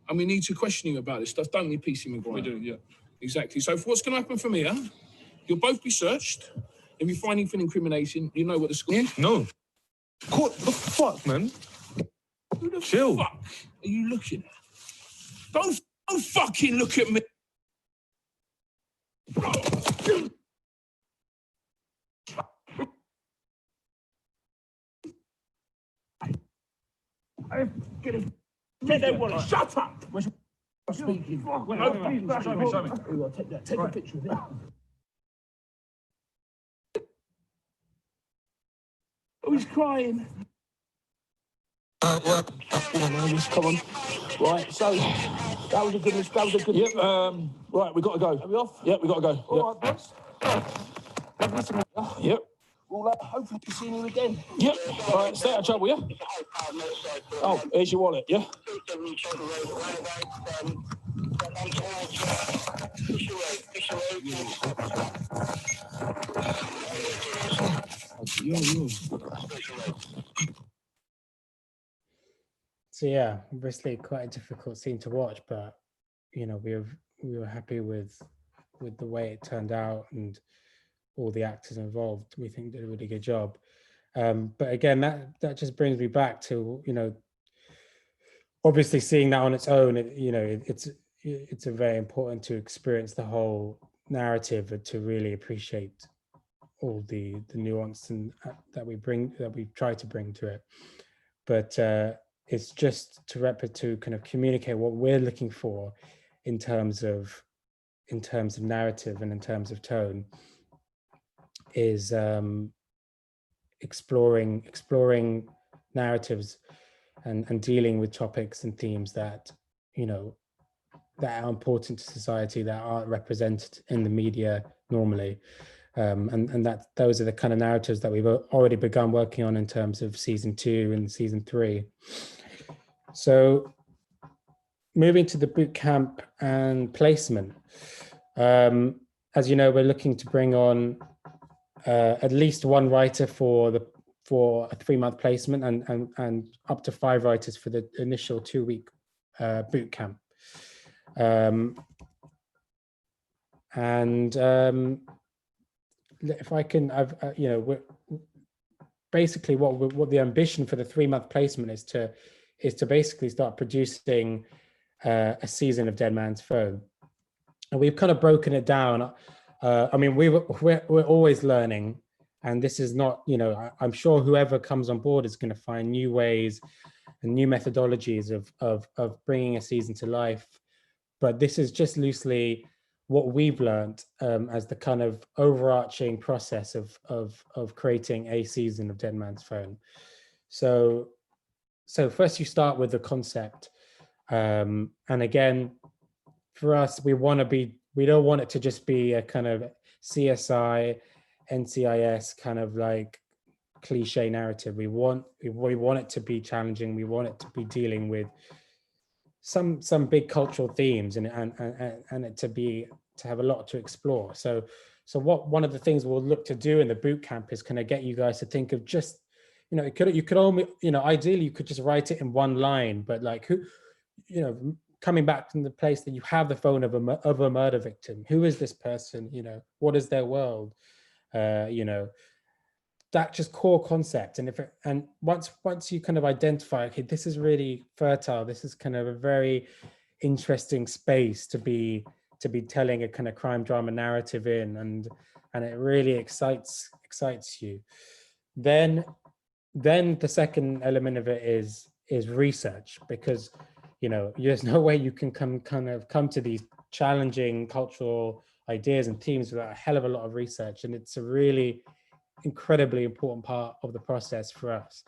F: and we need to question you about this stuff, don't we, PC Maguire?
D: We do, yeah.
F: Exactly. So what's going to happen from here, you'll both be searched, If you find anything incriminating, you know what the score is.
D: No. What the fuck, man?
F: Who the
D: Chill.
F: fuck are you looking at? Don't fucking look at me. Take that wallet. Shut up. I'm speaking. Show me. Take a picture of it. Oh, he's crying. Come on. Right, so that was a good. Yep. Right, we got to go. Are we off? Yep, we got to go. All right, boys. Yep. Well, hopefully we'll see you again. Yep. All right, stay out of trouble, yeah? Oh, here's your wallet, yeah?
C: So yeah, obviously quite a difficult scene to watch, but you know, we were happy with the way it turned out, and all the actors involved, we think, did a really good job. But again, that just brings me back to, you know, obviously seeing that on its own, it's a very important to experience the whole narrative and to really appreciate all the nuance and that we try to bring to it. But it's just to kind of communicate what we're looking for in terms of narrative and in terms of tone, is exploring narratives and dealing with topics and themes that, you know, that are important to society, that aren't represented in the media normally. And that those are the kind of narratives that we've already begun working on in terms of season 2 and season 3. So moving to the boot camp and placement, as you know, we're looking to bring on at least one writer for a 3-month placement, and up to 5 writers for the initial 2-week boot camp. If I can, basically what the ambition for the 3-month placement is to basically start producing a season of Dead Man's Phone, and we've kind of broken it down. I mean, we're always learning, and this is not, you know, I'm sure whoever comes on board is going to find new ways and new methodologies of bringing a season to life. But this is just loosely what we've learned as the kind of overarching process of creating a season of Dead Man's Phone. So first you start with the concept, and again, for us, we don't want it to just be a kind of CSI, NCIS kind of like cliche narrative. We want it to be challenging. We want it to be dealing with some big cultural themes, and it to have a lot to explore. So one of the things we'll look to do in the boot camp is kind of get you guys to think of just, you know, you could only, you know, ideally you could just write it in one line, but like, who, you know, coming back from the place that you have the phone of a murder victim. Who is this person? You know, what is their world? You know, that just core concept. And once you kind of identify, okay, this is really fertile. This is kind of a very interesting space to be telling a kind of crime drama narrative in, and it really excites you. Then the second element of it is research, because, you know, there's no way you can come to these challenging cultural ideas and themes without a hell of a lot of research, and it's a really incredibly important part of the process for us.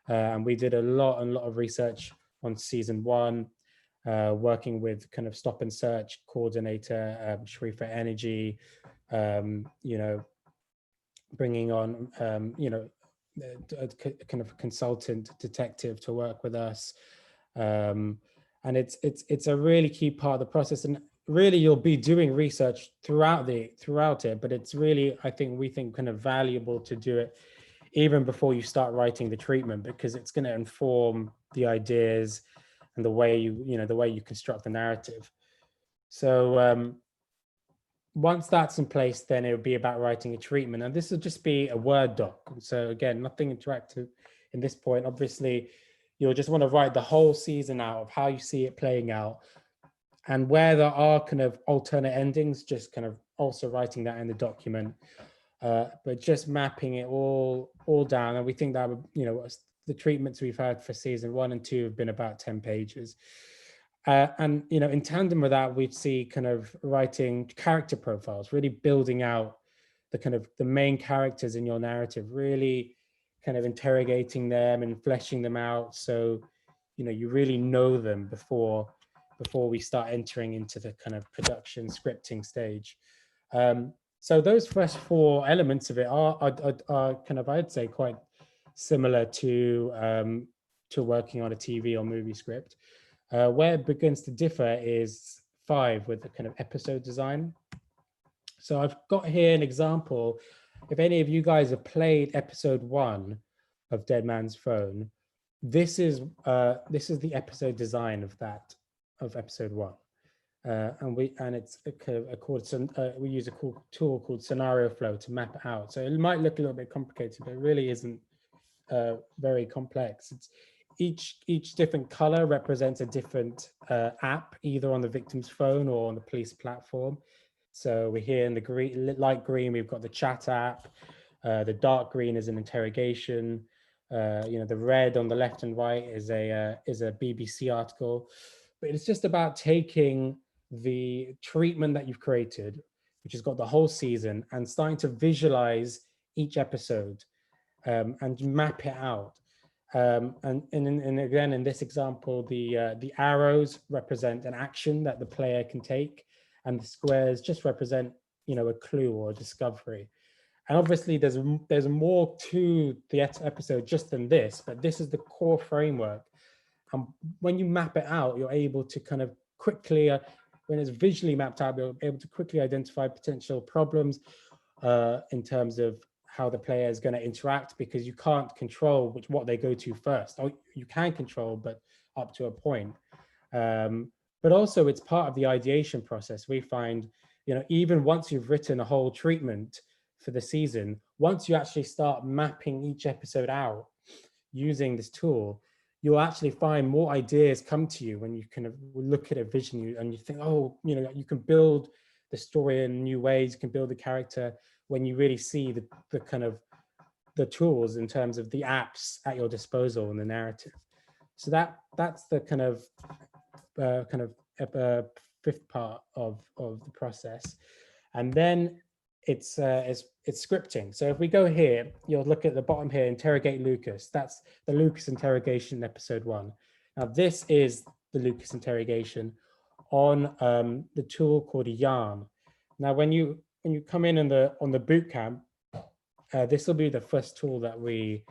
C: And we did a lot of research on season 1, working with kind of stop and search coordinator Sharifa Energy, you know, bringing on you know, a kind of consultant detective to work with us, and it's a really key part of the process. And really, you'll be doing research throughout it, but it's really, we think kind of valuable to do it even before you start writing the treatment, because it's going to inform the ideas and the way you construct the narrative. So once that's in place, then it would be about writing a treatment. And this will just be a Word doc. So again, nothing interactive in this point. Obviously, you'll just want to write the whole season out of how you see it playing out. And where there are kind of alternate endings, just kind of also writing that in the document. But just mapping it all down. And we think that would, the treatments we've had for season 1 and 2 have been about 10 pages. And in tandem with that, we'd see kind of writing character profiles, really building out the main characters in your narrative, really kind of interrogating them and fleshing them out, so you really know them before we start entering into the kind of production scripting stage. So those first 4 elements of it are kind of, I'd say, quite similar to working on a TV or movie script. Where it begins to differ is 5 with the kind of episode design. So I've got here an example. If any of you guys have played episode 1 of Dead Man's Phone, this is the episode design of episode 1. We use a cool tool called Scenario Flow to map it out. So it might look a little bit complicated, but it really isn't very complex. It's each different color represents a different app, either on the victim's phone or on the police platform. So we're here in the light green, we've got the chat app. The dark green is an interrogation. The red on the left and right is a BBC article. But it's just about taking the treatment that you've created, which has got the whole season, and starting to visualize each episode and map it out. And again, in this example, the arrows represent an action that the player can take, and the squares just represent, a clue or a discovery. And obviously, there's more to the episode just than this, but this is the core framework. And when you map it out, you're able to kind of quickly, when it's visually mapped out, you're able to quickly identify potential problems in terms of how the player is going to interact, because you can't control what they go to first. Or you can control, but up to a point. But also, it's part of the ideation process. We find, even once you've written a whole treatment for the season, once you actually start mapping each episode out using this tool, you'll actually find more ideas come to you when you kind of look at a vision and you think, oh, you can build the story in new ways, you can build the character when you really see the kind of the tools in terms of the apps at your disposal and the narrative. So that's the kind of fifth part of the process. And then it's scripting. So if we go here, you'll look at the bottom here, interrogate Lucas. That's the Lucas interrogation, episode 1. Now this is the Lucas interrogation on the tool called Yarn. Now when you come in on the boot camp, this will be the first tool that we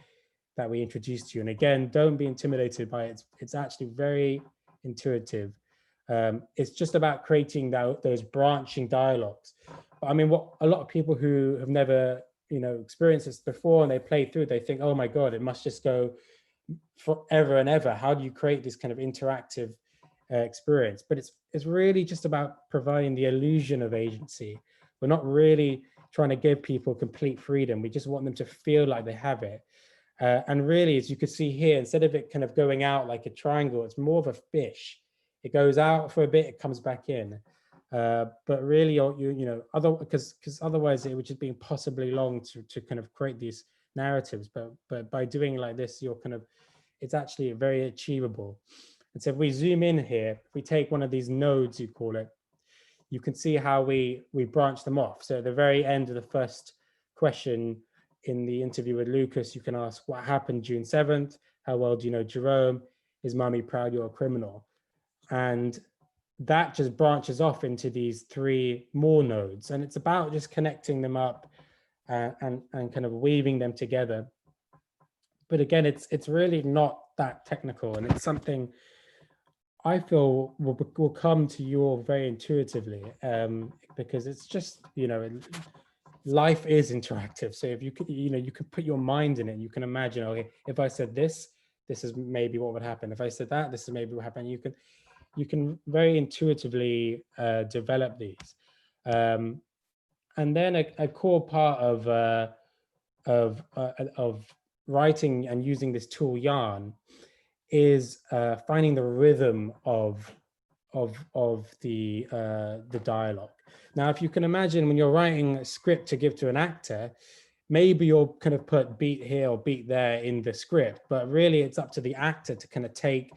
C: introduce to you. And again, don't be intimidated by it. It's actually very intuitive. It's just about creating those branching dialogues. But I mean, what a lot of people who have never experienced this before and they play through, they think, oh my God, it must just go forever and ever. How do you create this kind of interactive experience? But it's really just about providing the illusion of agency. We're not really trying to give people complete freedom. We just want them to feel like they have it. And really, as you can see here, instead of it kind of going out like a triangle, it's more of a fish. It goes out for a bit, it comes back in. But really, because otherwise it would just be impossibly long to kind of create these narratives. But by doing it like this, it's actually very achievable. And so if we zoom in here, if we take one of these nodes, you call it, you can see how we branch them off. So at the very end of the first question in the interview with Lucas, you can ask, what happened June 7th? How well do you know Jerome? Is mommy proud you're a criminal? And that just branches off into these 3 more nodes. And it's about just connecting them up and kind of weaving them together. But again, it's really not that technical. And it's something I feel will come to you all very intuitively, because it's just, life is interactive. So if you could, you can put your mind in it. You can imagine, okay, if I said this is maybe what would happen. If I said that, this is maybe what happened. You can very intuitively develop these. then a core part of writing and using this tool Yarn is finding the rhythm of the dialogue. Now, if you can imagine when you're writing a script to give to an actor, maybe you'll kind of put beat here or beat there in the script, but really it's up to the actor to kind of take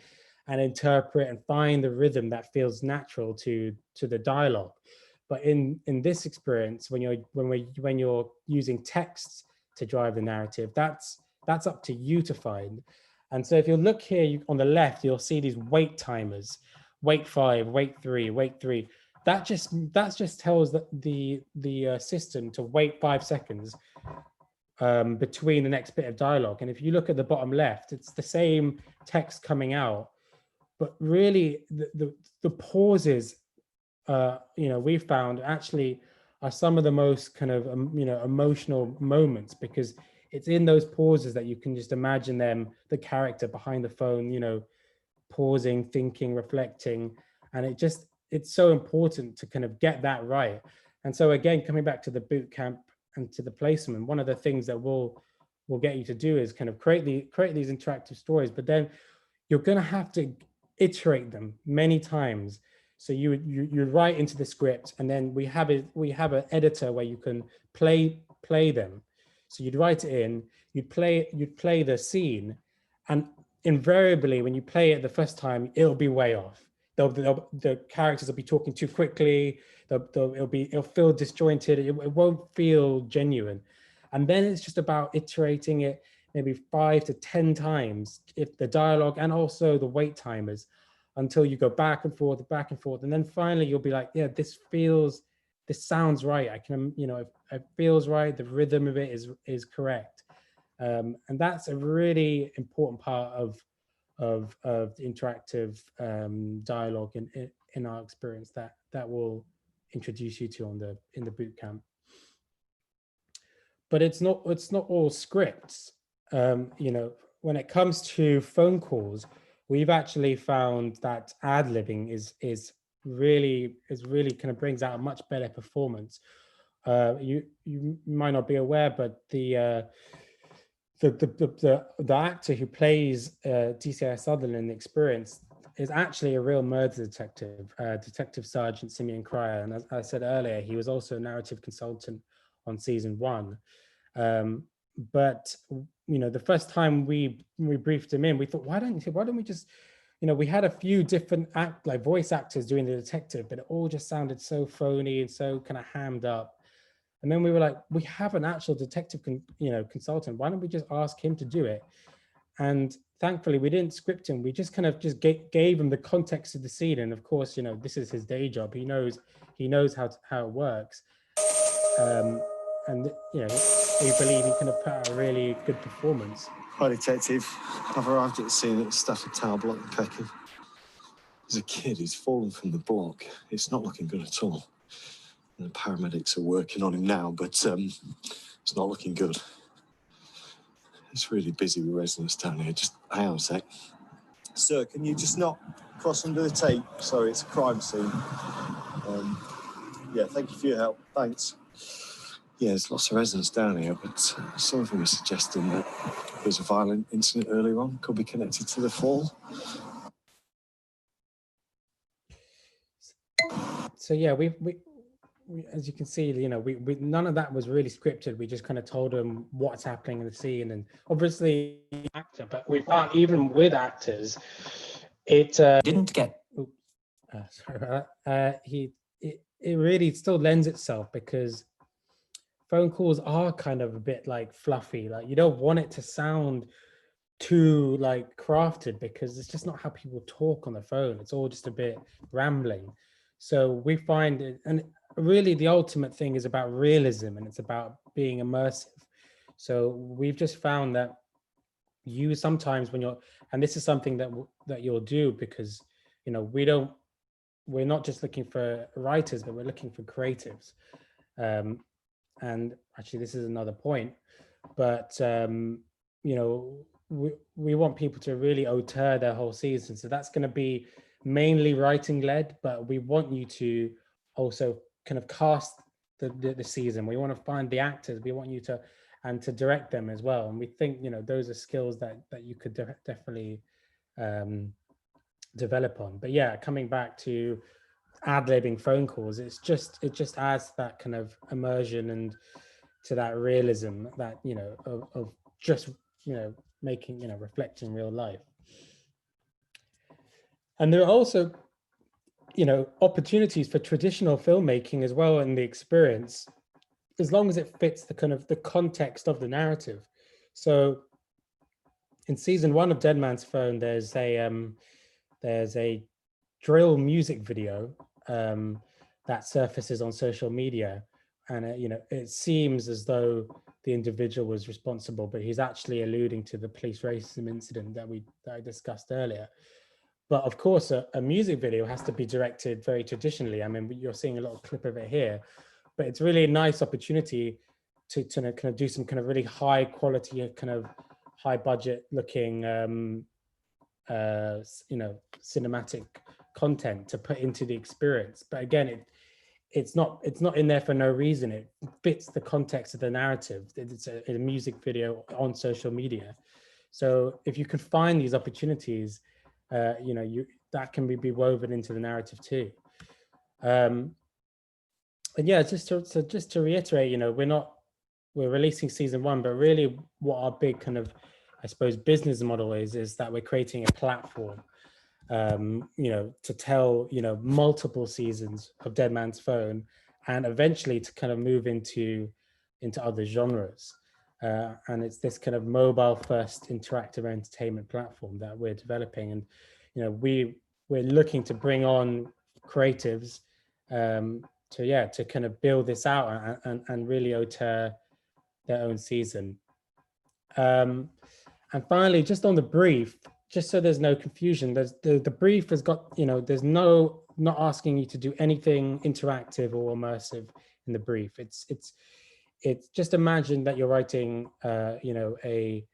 C: and interpret and find the rhythm that feels natural to the dialogue. But in this experience, when you're using texts to drive the narrative, that's up to you to find. And so if you look here on the left, you'll see these wait timers, wait 5, wait 3, wait 3. That just tells the system to wait 5 seconds between the next bit of dialogue. And if you look at the bottom left, it's the same text coming out, but really the pauses, we found actually are some of the most kind of emotional moments, because it's in those pauses that you can just imagine them, the character behind the phone, pausing, thinking, reflecting, and it's so important to kind of get that right. And so again, coming back to the boot camp and to the placement, one of the things that we'll get you to do is kind of create these interactive stories, but then you're going to have to iterate them many times. So you write into the script, and then we have an editor where you can play them. So you'd write it in, you'd play the scene, and invariably when you play it the first time, it'll be way off. The characters will be talking too quickly. It'll feel disjointed. It won't feel genuine. And then it's just about iterating it maybe 5 to 10 times, if the dialogue and also the wait timers, until you go back and forth, and then finally you'll be like, yeah, this sounds right. I can, it feels right. The rhythm of it is correct, and that's a really important part of the interactive dialogue in our experience that will introduce you to in the boot camp. But it's not all scripts. When it comes to phone calls, we've actually found that ad-libbing is really kind of brings out a much better performance. You might not be aware, but the actor who plays DCI Sutherland in the experience is actually a real murder detective, Detective Sergeant Simeon Cryer. And as I said earlier, he was also a narrative consultant on season 1. But the first time we briefed him in, we thought, why don't we just, we had a few different voice actors doing the detective, but it all just sounded so phony and so kind of hammed up. And then we were like, we have an actual detective consultant. Why don't we just ask him to do it? And thankfully we didn't script him. We just kind of gave him the context of the scene. And of course, this is his day job. He knows how it works. And we believe he can put out a really good performance.
G: Hi, Detective. I've arrived at the scene at the Stafford Tower block in Peckham. There's a kid who's fallen from the block. It's not looking good at all. And the paramedics are working on him now, but it's not looking good. It's really busy with residents down here. Just hang on a sec. Sir, can you just not cross under the tape? Sorry, it's a crime scene. Yeah, thank you for your help. Thanks. Yeah, there's lots of residents down here, but some of them are suggesting that there was a violent incident earlier on, could be connected to the fall.
C: So yeah, we as you can see, we none of that was really scripted. We just kind of told them what's happening in the scene, and obviously actor. But we found even with actors, it
H: didn't get.
C: Sorry about that. It really still lends itself, because phone calls are kind of a bit fluffy. You don't want it to sound too crafted, because it's just not how people talk on the phone. It's all just a bit rambling. So we find it, and really the ultimate thing is about realism, and it's about being immersive. So we've just found that you sometimes when you're, and this is something that you'll do, because we're not just looking for writers, but we're looking for creatives. And actually this is another point, but we want people to really auteur their whole season. So that's going to be mainly writing led, but we want you to also kind of cast the season. We want to find the actors. We want you to direct them as well. And we think, you know, those are skills that you could definitely develop on. But yeah, coming back to ad-libbing phone calls, it just adds that kind of immersion and to that realism that, you know, of just, you know, making, you know, reflecting real life. And there are also, you know, opportunities for traditional filmmaking as well in the experience, as long as it fits the kind of the context of the narrative. So in season 1 of Dead Man's Phone, there's a drill music video that surfaces on social media, and you know, it seems as though the individual was responsible, but he's actually alluding to the police racism incident that I discussed earlier. But of course, a music video has to be directed very traditionally. I mean, you're seeing a little clip of it here, but it's really a nice opportunity to kind of do some kind of really high quality, kind of high budget looking, you know, cinematic content to put into the experience. But again, it's not in there for no reason. It fits the context of the narrative. It's a music video on social media. So if you can find these opportunities, you know, that can be woven into the narrative too. And yeah, just to reiterate, you know, we're releasing season 1, but really what our big kind of, I suppose, business model is that we're creating a platform, you know, to tell, you know, multiple seasons of Dead Man's Phone, and eventually to kind of move into other genres. And it's this kind of mobile first interactive entertainment platform that we're developing. And, you know, we're looking to bring on creatives to kind of build this out and really auteur their own season. And finally, just on the brief, just so there's no confusion, there's the brief has got, you know, there's not asking you to do anything interactive or immersive in the brief. It's just imagine that you're writing, you know, a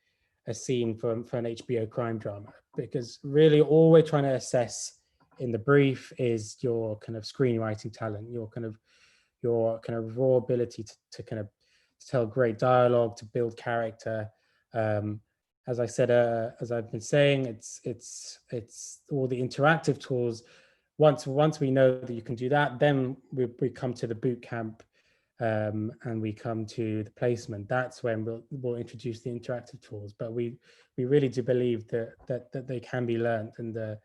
C: scene for an HBO crime drama, because really all we're trying to assess in the brief is your kind of screenwriting talent, your kind of raw ability to kind of tell great dialogue, to build character. As I said, as I've been saying, it's all the interactive tools. Once we know that you can do that, then we come to the boot camp, and we come to the placement. That's when we'll introduce the interactive tools. But we really do believe that they can be learned. And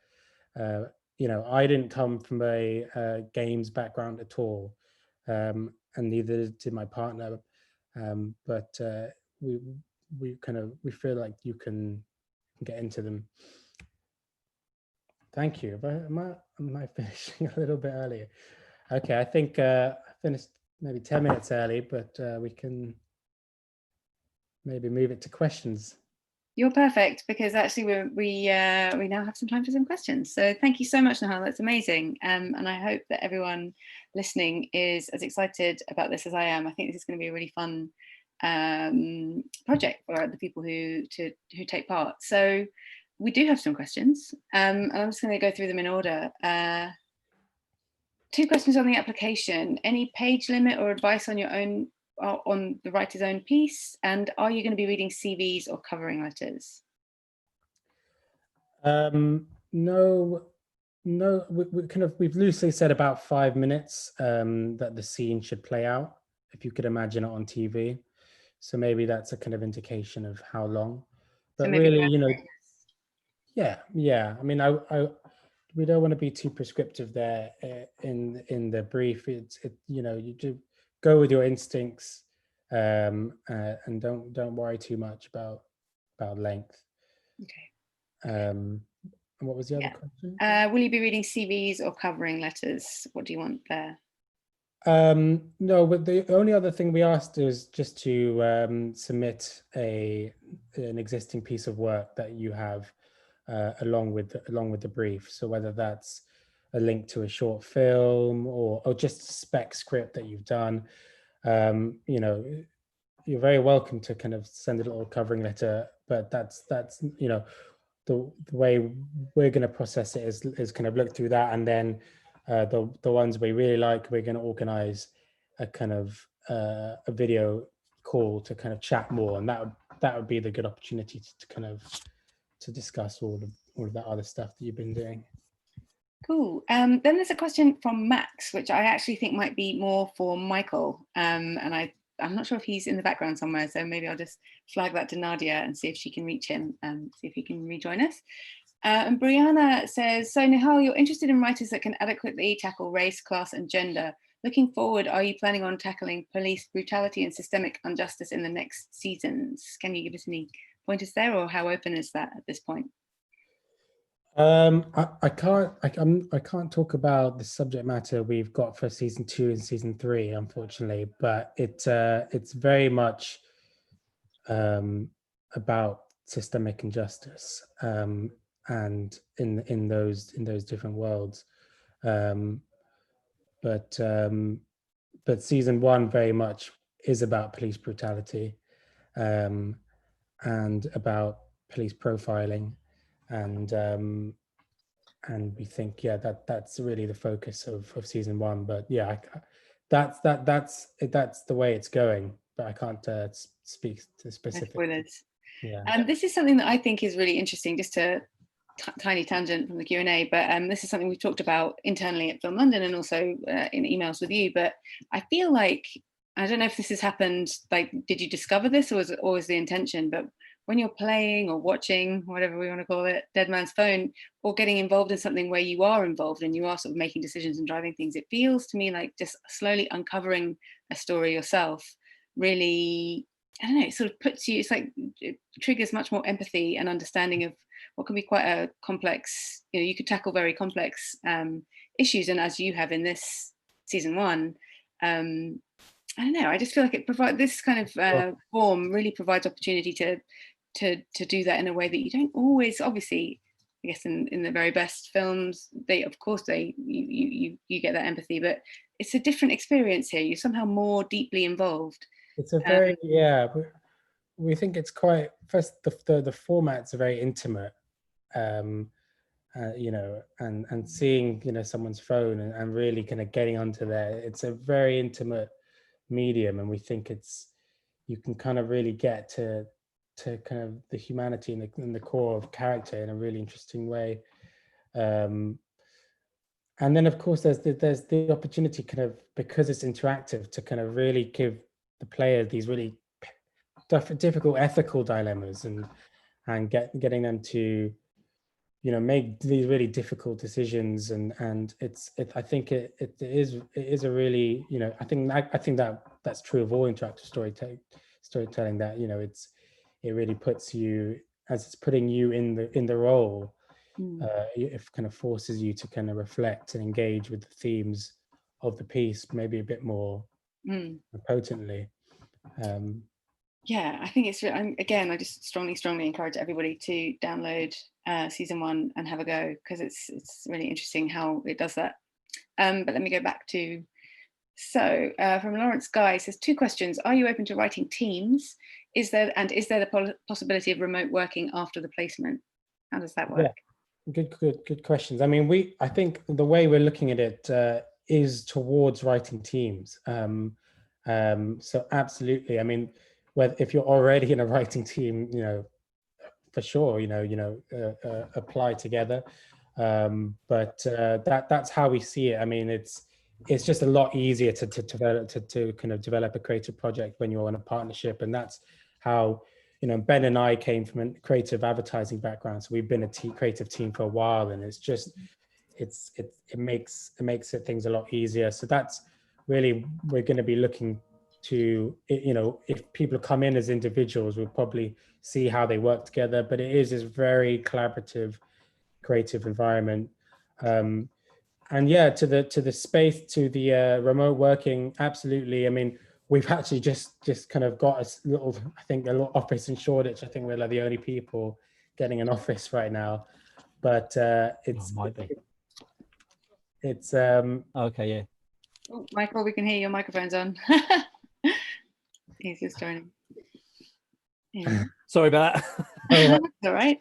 C: you know, I didn't come from a games background at all, and neither did my partner. But we feel like you can get into them. Thank you. Am I finishing a little bit earlier? Okay, I think I finished maybe 10 minutes early, but we can maybe move it to questions.
A: You're perfect, because actually we now have some time for some questions. So thank you so much, Nahal. That's amazing. And I hope that everyone listening is as excited about this as I am. I think this is going to be a really fun project for the people who take part. So we do have some questions, and I'm just going to go through them in order. 2 questions on the application. Any page limit or advice on your own, on the writer's own piece? And are you going to be reading CVs or covering letters?
C: No, we've loosely said about 5 minutes that the scene should play out, if you could imagine it on TV. So maybe that's a kind of indication of how long. But so really, you know, yeah. I mean, we don't want to be too prescriptive there in the brief. You know, you do go with your instincts, and don't worry too much about length.
A: Okay.
C: And what was the other question?
A: Will you be reading CVs or covering letters? What do you want there?
C: No, but the only other thing we asked is just to submit an existing piece of work that you have along with the brief. So whether that's a link to a short film or just a spec script that you've done, you know, you're very welcome to kind of send a little covering letter. But that's you know, the way we're going to process it is kind of look through that, and then the ones we really like, we're going to organize a kind of a video call to kind of chat more, and that would be the good opportunity to kind of to discuss all of that other stuff that you've been doing.
A: Cool. Then there's a question from Max, which I actually think might be more for Michael. And I'm not sure if he's in the background somewhere, so maybe I'll just flag that to Nadia and see if she can reach him and see if he can rejoin us. And Brianna says, so Nahal, you're interested in writers that can adequately tackle race, class, and gender. Looking forward, are you planning on tackling police brutality and systemic injustice in the next seasons? Can you give us any pointers there, or how open is that at this point?
C: I can't talk about the subject matter we've got for season 2 and season 3, unfortunately, but it's very much about systemic injustice, and in those different worlds, but season 1 very much is about police brutality, and about police profiling, and we think that's really the focus of season 1. But yeah, that's the way it's going, but I can't speak to specifics. Yeah.
A: And this is something that I think is really interesting, just a tiny tangent from the Q&A, but this is something we've talked about internally at Film London and also in emails with you. But I feel like, I don't know if this has happened, like, did you discover this, or was it always the intention? But when you're playing or watching, whatever we want to call it, Dead Man's Phone, or getting involved in something where you are involved and you are sort of making decisions and driving things, it feels to me like just slowly uncovering a story yourself really, I don't know, it sort of puts you, it's like it triggers much more empathy and understanding of what can be quite a complex, you know, you could tackle very complex issues. And as you have in this season 1, I don't know, I just feel like it provides this kind of form really provides opportunity to do that in a way that you don't always, obviously, I guess in the very best films, you get that empathy, but it's a different experience here. You're somehow more deeply involved.
C: It's a very, we think it's quite, first, the formats are very intimate, you know, and seeing, you know, someone's phone and really kind of getting onto there, it's a very intimate medium, and we think you can kind of really get to kind of the humanity and the core of character in a really interesting way. And then of course there's the opportunity, kind of, because it's interactive, to kind of really give the player these really difficult ethical dilemmas, and getting them to, you know, make these really difficult decisions, and I think it is a really, you know, I think that's true of all interactive storytelling, that, you know, it really puts you, as it's putting you in the role, it kind of forces you to kind of reflect and engage with the themes of the piece maybe a bit more potently.
A: Yeah, I think it's, again, I just strongly encourage everybody to download season 1 and have a go, because it's really interesting how it does that. But let me go back to, so from Lawrence Guy says, 2 questions. Are you open to writing teams? Is there the possibility of remote working after the placement? How does that work?
C: Yeah. Good questions. I mean, I think the way we're looking at it is towards writing teams. So absolutely. I mean, if you're already in a writing team, you know, for sure, apply together. But that's how we see it. I mean, it's just a lot easier to kind of develop a creative project when you're in a partnership, and that's how, you know, Ben and I came from a creative advertising background, so we've been a creative team for a while, and it's just it makes things a lot easier. So that's really, we're going to be looking to, you know, if people come in as individuals, we'll probably see how they work together, but it is this very collaborative, creative environment. And yeah, to the space, to the remote working, absolutely. I mean, we've actually just kind of got a little office in Shoreditch. I think we're like the only people getting an office right now, but it's
B: okay, yeah.
A: Oh, Michael, we can hear your microphone's on. He's just joining. Yeah.
B: Sorry about
A: that. All right.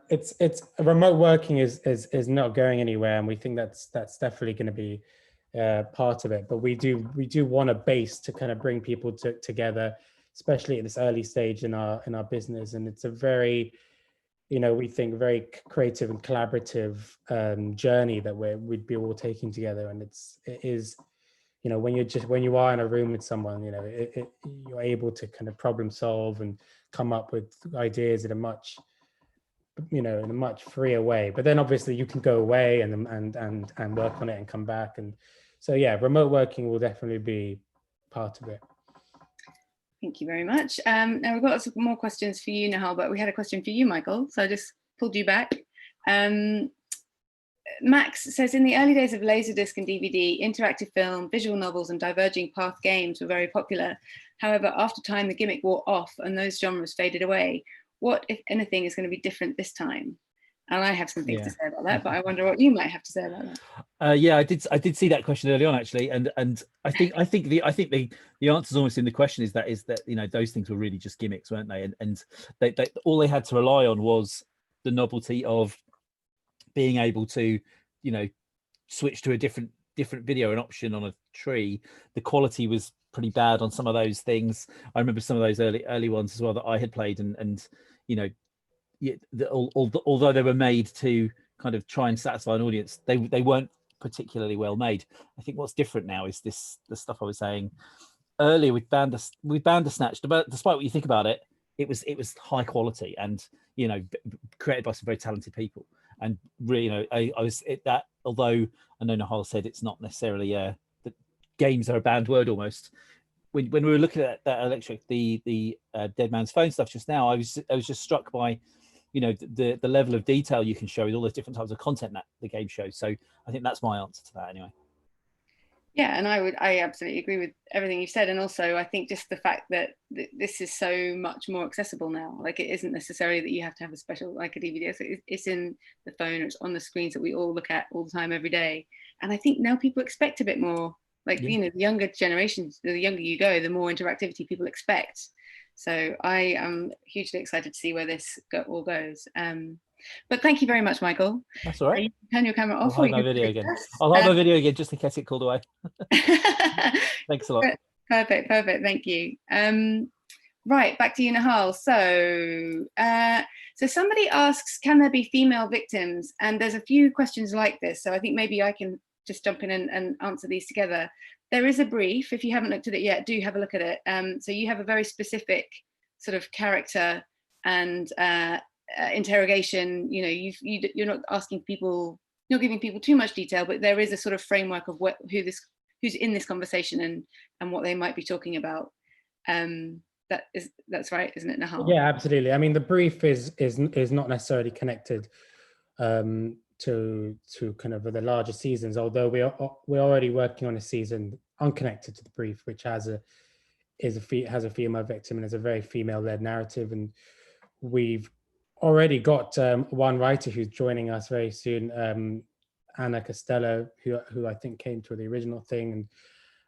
C: It's remote working is not going anywhere, and we think that's definitely going to be part of it, but we do want a base to kind of bring people together, especially at this early stage in our business. And it's a very, we think very creative and collaborative journey that we'd be all taking together. And it is, when you are in a room with someone, you're able to kind of problem solve and come up with ideas in a much freer way. But then obviously you can go away and work on it and come back. And so, yeah, remote working will definitely be part of it.
A: Thank you very much. Now we've got some more questions for you, Nahal, but we had a question for you, Michael. So I just pulled you back. Max says, in the early days of Laserdisc and DVD, interactive film, visual novels and diverging path games were very popular. However, after time, the gimmick wore off and those genres faded away. What, if anything, is going to be different this time? And I have some things to say about that, but I wonder what you might have to say about that.
B: Yeah, I did see that question early on, actually, and I think the answer's almost in the question is that those things were really just gimmicks, weren't they? And they all they had to rely on was the novelty of being able to switch to a different video, an option on a tree. The quality was pretty bad on some of those things. I remember some of those early ones as well that I had played, and although they were made to kind of try and satisfy an audience, they weren't particularly well made. I think what's different now is the stuff I was saying earlier with Bandersnatch. Despite what you think about it, it was high quality and created by some very talented people. And really, I was that. Although I know Nahal said it's not necessarily that games are a banned word almost. When we were looking at that Electric, the Dead Man's Phone stuff just now, I was just struck by the level of detail you can show with all those different types of content that the game shows. So I think that's my answer to that anyway.
A: Yeah, and I absolutely agree with everything you've said. And also I think just the fact that this is so much more accessible now. Like, it isn't necessarily that you have to have a special, like a DVD. So it's in the phone, it's on the screens that we all look at all the time, every day. And I think now people expect a bit more, like, the younger generations, the younger you go, the more interactivity people expect. So I am hugely excited to see where this all goes. But thank you very much, Michael.
B: That's all right.
A: You can turn your camera off.
B: I'll hide my video again. I'll hide my video again just in case it called away. Thanks a lot.
A: Perfect. Thank you. Right, back to you, Nahal. So somebody asks, can there be female victims? And there's a few questions like this. So I think maybe I can just jump in and answer these together. There is a brief. If you haven't looked at it yet, do have a look at it. So you have a very specific sort of character and interrogation. You're not asking people, not giving people too much detail, but there is a sort of framework of who's in this conversation and what they might be talking about. That's right, isn't it, Nahal?
C: Yeah, absolutely. I mean, the brief is not necessarily connected to kind of the larger seasons, although we're already working on a season unconnected to the brief, which has a female victim and is a very female-led narrative. And we've already got one writer who's joining us very soon, Anna Costello, who I think came to the original thing,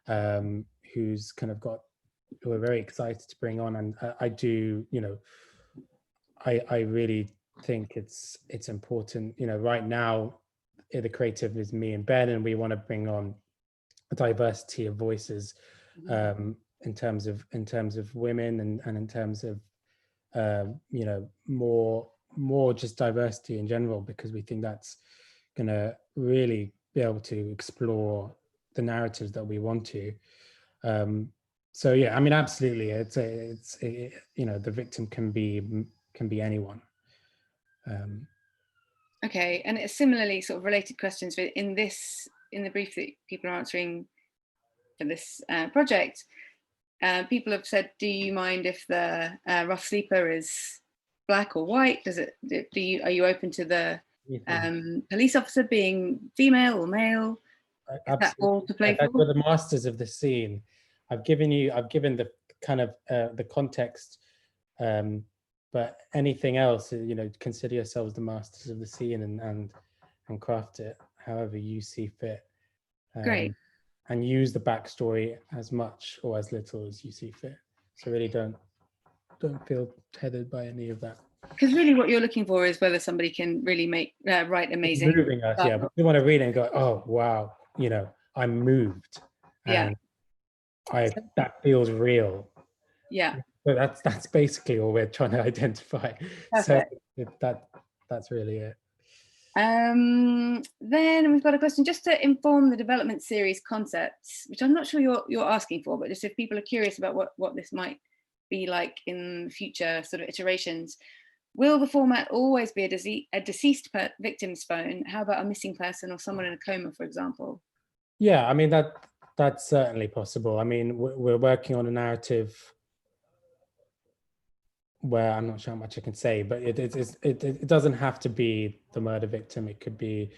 C: and who's kind of who we're very excited to bring on. And I really think it's important. Right now the creative is me and Ben, and we want to bring on a diversity of voices in terms of women and in terms of more just diversity in general, because we think that's gonna really be able to explore the narratives that we want to. So yeah, I mean, absolutely, it's the victim can be anyone.
A: Okay, and it's similarly sort of related questions in the brief that people are answering for this project. People have said, do you mind if the rough sleeper is black or white? Are you open to the police officer being female or male? Is that all to play for?
C: We're the masters of the scene. I've given the kind of the context, but anything else, consider yourselves the masters of the scene and craft it however you see fit.
A: Great.
C: And use the backstory as much or as little as you see fit. So really don't feel tethered by any of that.
A: Because really what you're looking for is whether somebody can really write amazing.
C: Moving us, yeah. But we want to read it and go, oh wow, I'm moved,
A: Yeah.
C: and that feels real.
A: Yeah.
C: So that's basically all we're trying to identify.
A: Perfect.
C: So that's really it.
A: Then we've got a question just to inform the development series concepts, which I'm not sure you're asking for, but just if people are curious about what this might be like in future sort of iterations. Will the format always be a deceased victim's phone? How about a missing person or someone in a coma, for example?
C: Yeah, I mean, that's certainly possible. I mean, we're working on a narrative where I'm not sure how much I can say, but it doesn't have to be the murder victim. It could be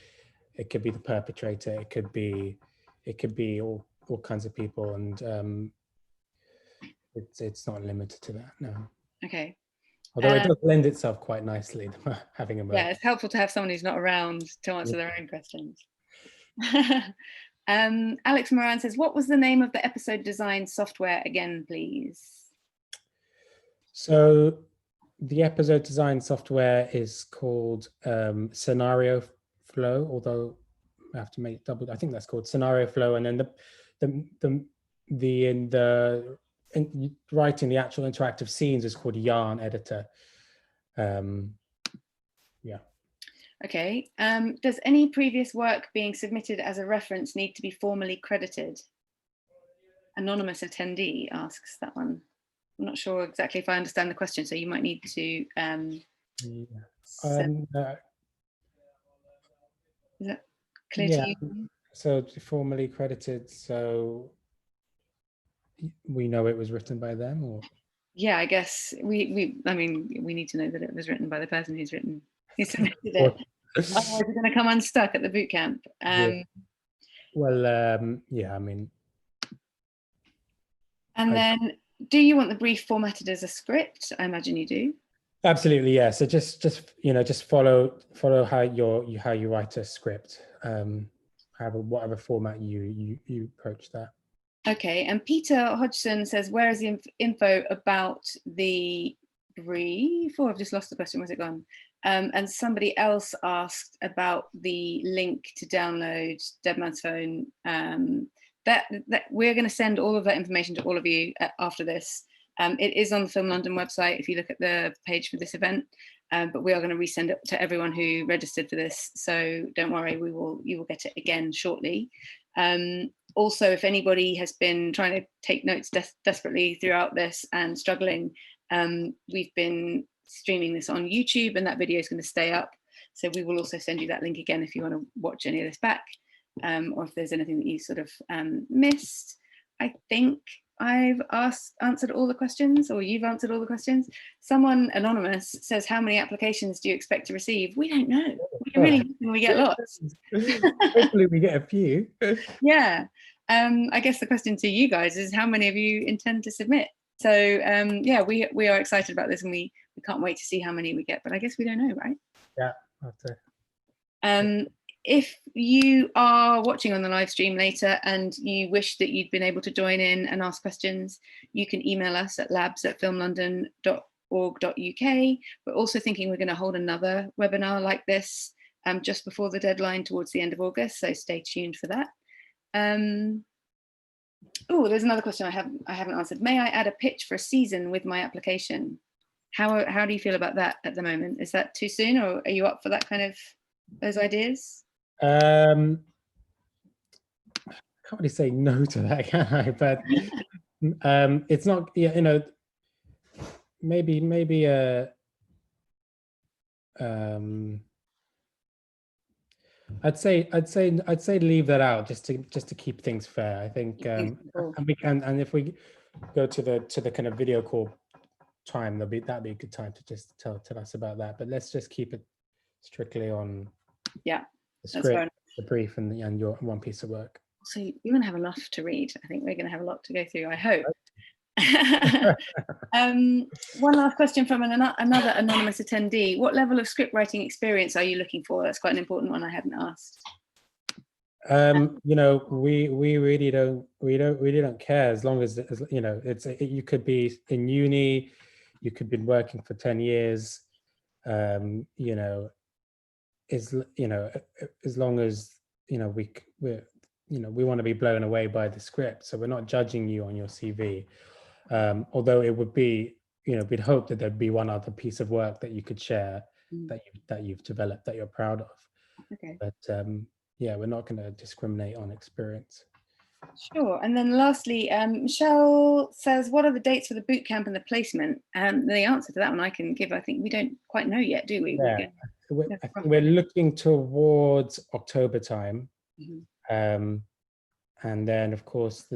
C: the perpetrator. It could be all kinds of people, and it's not limited to that. No.
A: Okay.
C: Although it does lend itself quite nicely to having a murder.
A: Yeah, it's helpful to have someone who's not around to answer their own questions. Alex Moran says, what was the name of the episode design software again, please?
C: So the episode design software is called Scenario Flow, although I have to make double. I think that's called Scenario Flow, and then writing the actual interactive scenes is called Yarn Editor. Yeah.
A: Okay. Does any previous work being submitted as a reference need to be formally credited? Anonymous attendee asks that one. I'm not sure exactly if I understand the question, so you might need to. Is that clear to you?
C: So formally credited. So we know it was written by them, or? Yeah,
A: I guess we need to know that it was written by the person who submitted it. Otherwise, we're going to come unstuck at the boot camp.
C: Well, yeah, I mean.
A: And then, do you want the brief formatted as a script? I imagine you do.
C: Absolutely, yeah. So just follow how you write a script, whatever format you approach that.
A: Okay, and Peter Hodgson says, where is the info about the brief? Oh, I've just lost the question. Where's it gone? And somebody else asked about the link to download Dead Man's Phone. That we're going to send all of that information to all of you after this. It is on the Film London website if you look at the page for this event, but we are going to resend it to everyone who registered for this. So don't worry, you will get it again shortly. Also, if anybody has been trying to take notes desperately throughout this and struggling, we've been streaming this on YouTube, and that video is going to stay up. So we will also send you that link again if you want to watch any of this back, or if there's anything that you sort of missed. I think I've answered all the questions, or you've answered all the questions. Someone anonymous says, how many applications do you expect to receive? We don't know. We get lots.
C: Hopefully we get a few.
A: Yeah. I guess the question to you guys is, how many of you intend to submit? So yeah, we are excited about this, and we can't wait to see how many we get, but I guess we don't know, right?
C: Yeah. Okay.
A: If you are watching on the live stream later and you wish that you'd been able to join in and ask questions, you can email us at labs@filmlondon.org.uk. We're also thinking we're going to hold another webinar like this just before the deadline towards the end of August, so stay tuned for that. Oh, there's another question I haven't answered. May I add a pitch for a season with my application? How do you feel about that at the moment? Is that too soon, or are you up for that kind of those ideas?
C: I can't really say no to that, can I? But it's not. Yeah, maybe I'd say leave that out just to keep things fair. I think, and if we go to the kind of video call time, that'd be a good time to just tell us about that. But let's just keep it strictly on the script, the brief, and your one piece of work.
A: So you're going to have enough to read. I think we're going to have a lot to go through, I hope. One last question from another anonymous attendee. What level of script writing experience are you looking for? That's quite an important one I hadn't asked.
C: We really don't care, as long as you could be in uni, you could be working for 10 years, as long as we want to be blown away by the script. So we're not judging you on your CV. Although it would be, we'd hope that there'd be one other piece of work that you could share that you've developed that you're proud of.
A: Okay.
C: But yeah, we're not going to discriminate on experience.
A: Sure. And then lastly, Michelle says, what are the dates for the boot camp and the placement? The answer to that one I can give. I think we don't quite know yet, do we?
C: Yeah, I think we're looking towards October time. And then, of course,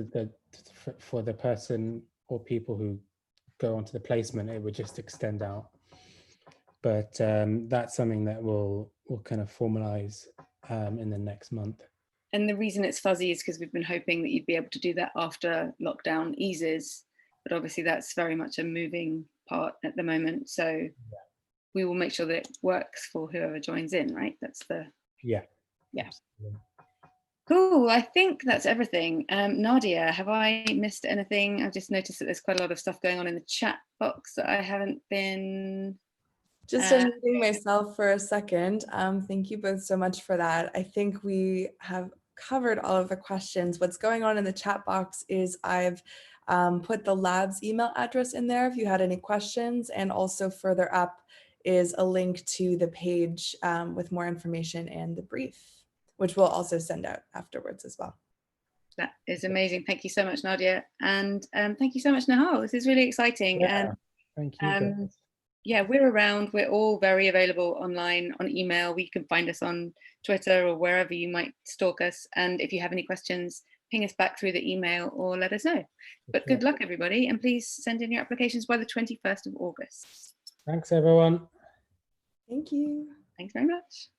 C: for the person or people who go onto the placement, it would just extend out. But that's something that we'll kind of formalize in the next month.
A: And the reason it's fuzzy is because we've been hoping that you'd be able to do that after lockdown eases, but obviously that's very much a moving part at the moment. So we will make sure that it works for whoever joins in, right? That's the
C: yeah.
A: Absolutely. Cool. I think that's everything. Nadia, have I missed anything? I've just noticed that there's quite a lot of stuff going on in the chat box that I haven't been.
H: Just unmuting myself for a second. Thank you both so much for that. I think we have covered all of the questions. What's going on in the chat box is I've put the lab's email address in there if you had any questions, and also further up is a link to the page with more information and the brief, which we'll also send out afterwards as well.
A: That is amazing. Thank you so much, Nadia. And thank you so much, Nahal. This is really exciting.
C: Yeah,
A: and
C: thank you.
A: Yeah, we're around. We're all very available online, on email. You can find us on Twitter or wherever you might stalk us. And if you have any questions, ping us back through the email or let us know. But good luck, everybody. And please send in your applications by the 21st of August.
C: Thanks, everyone.
H: Thank you.
A: Thanks very much.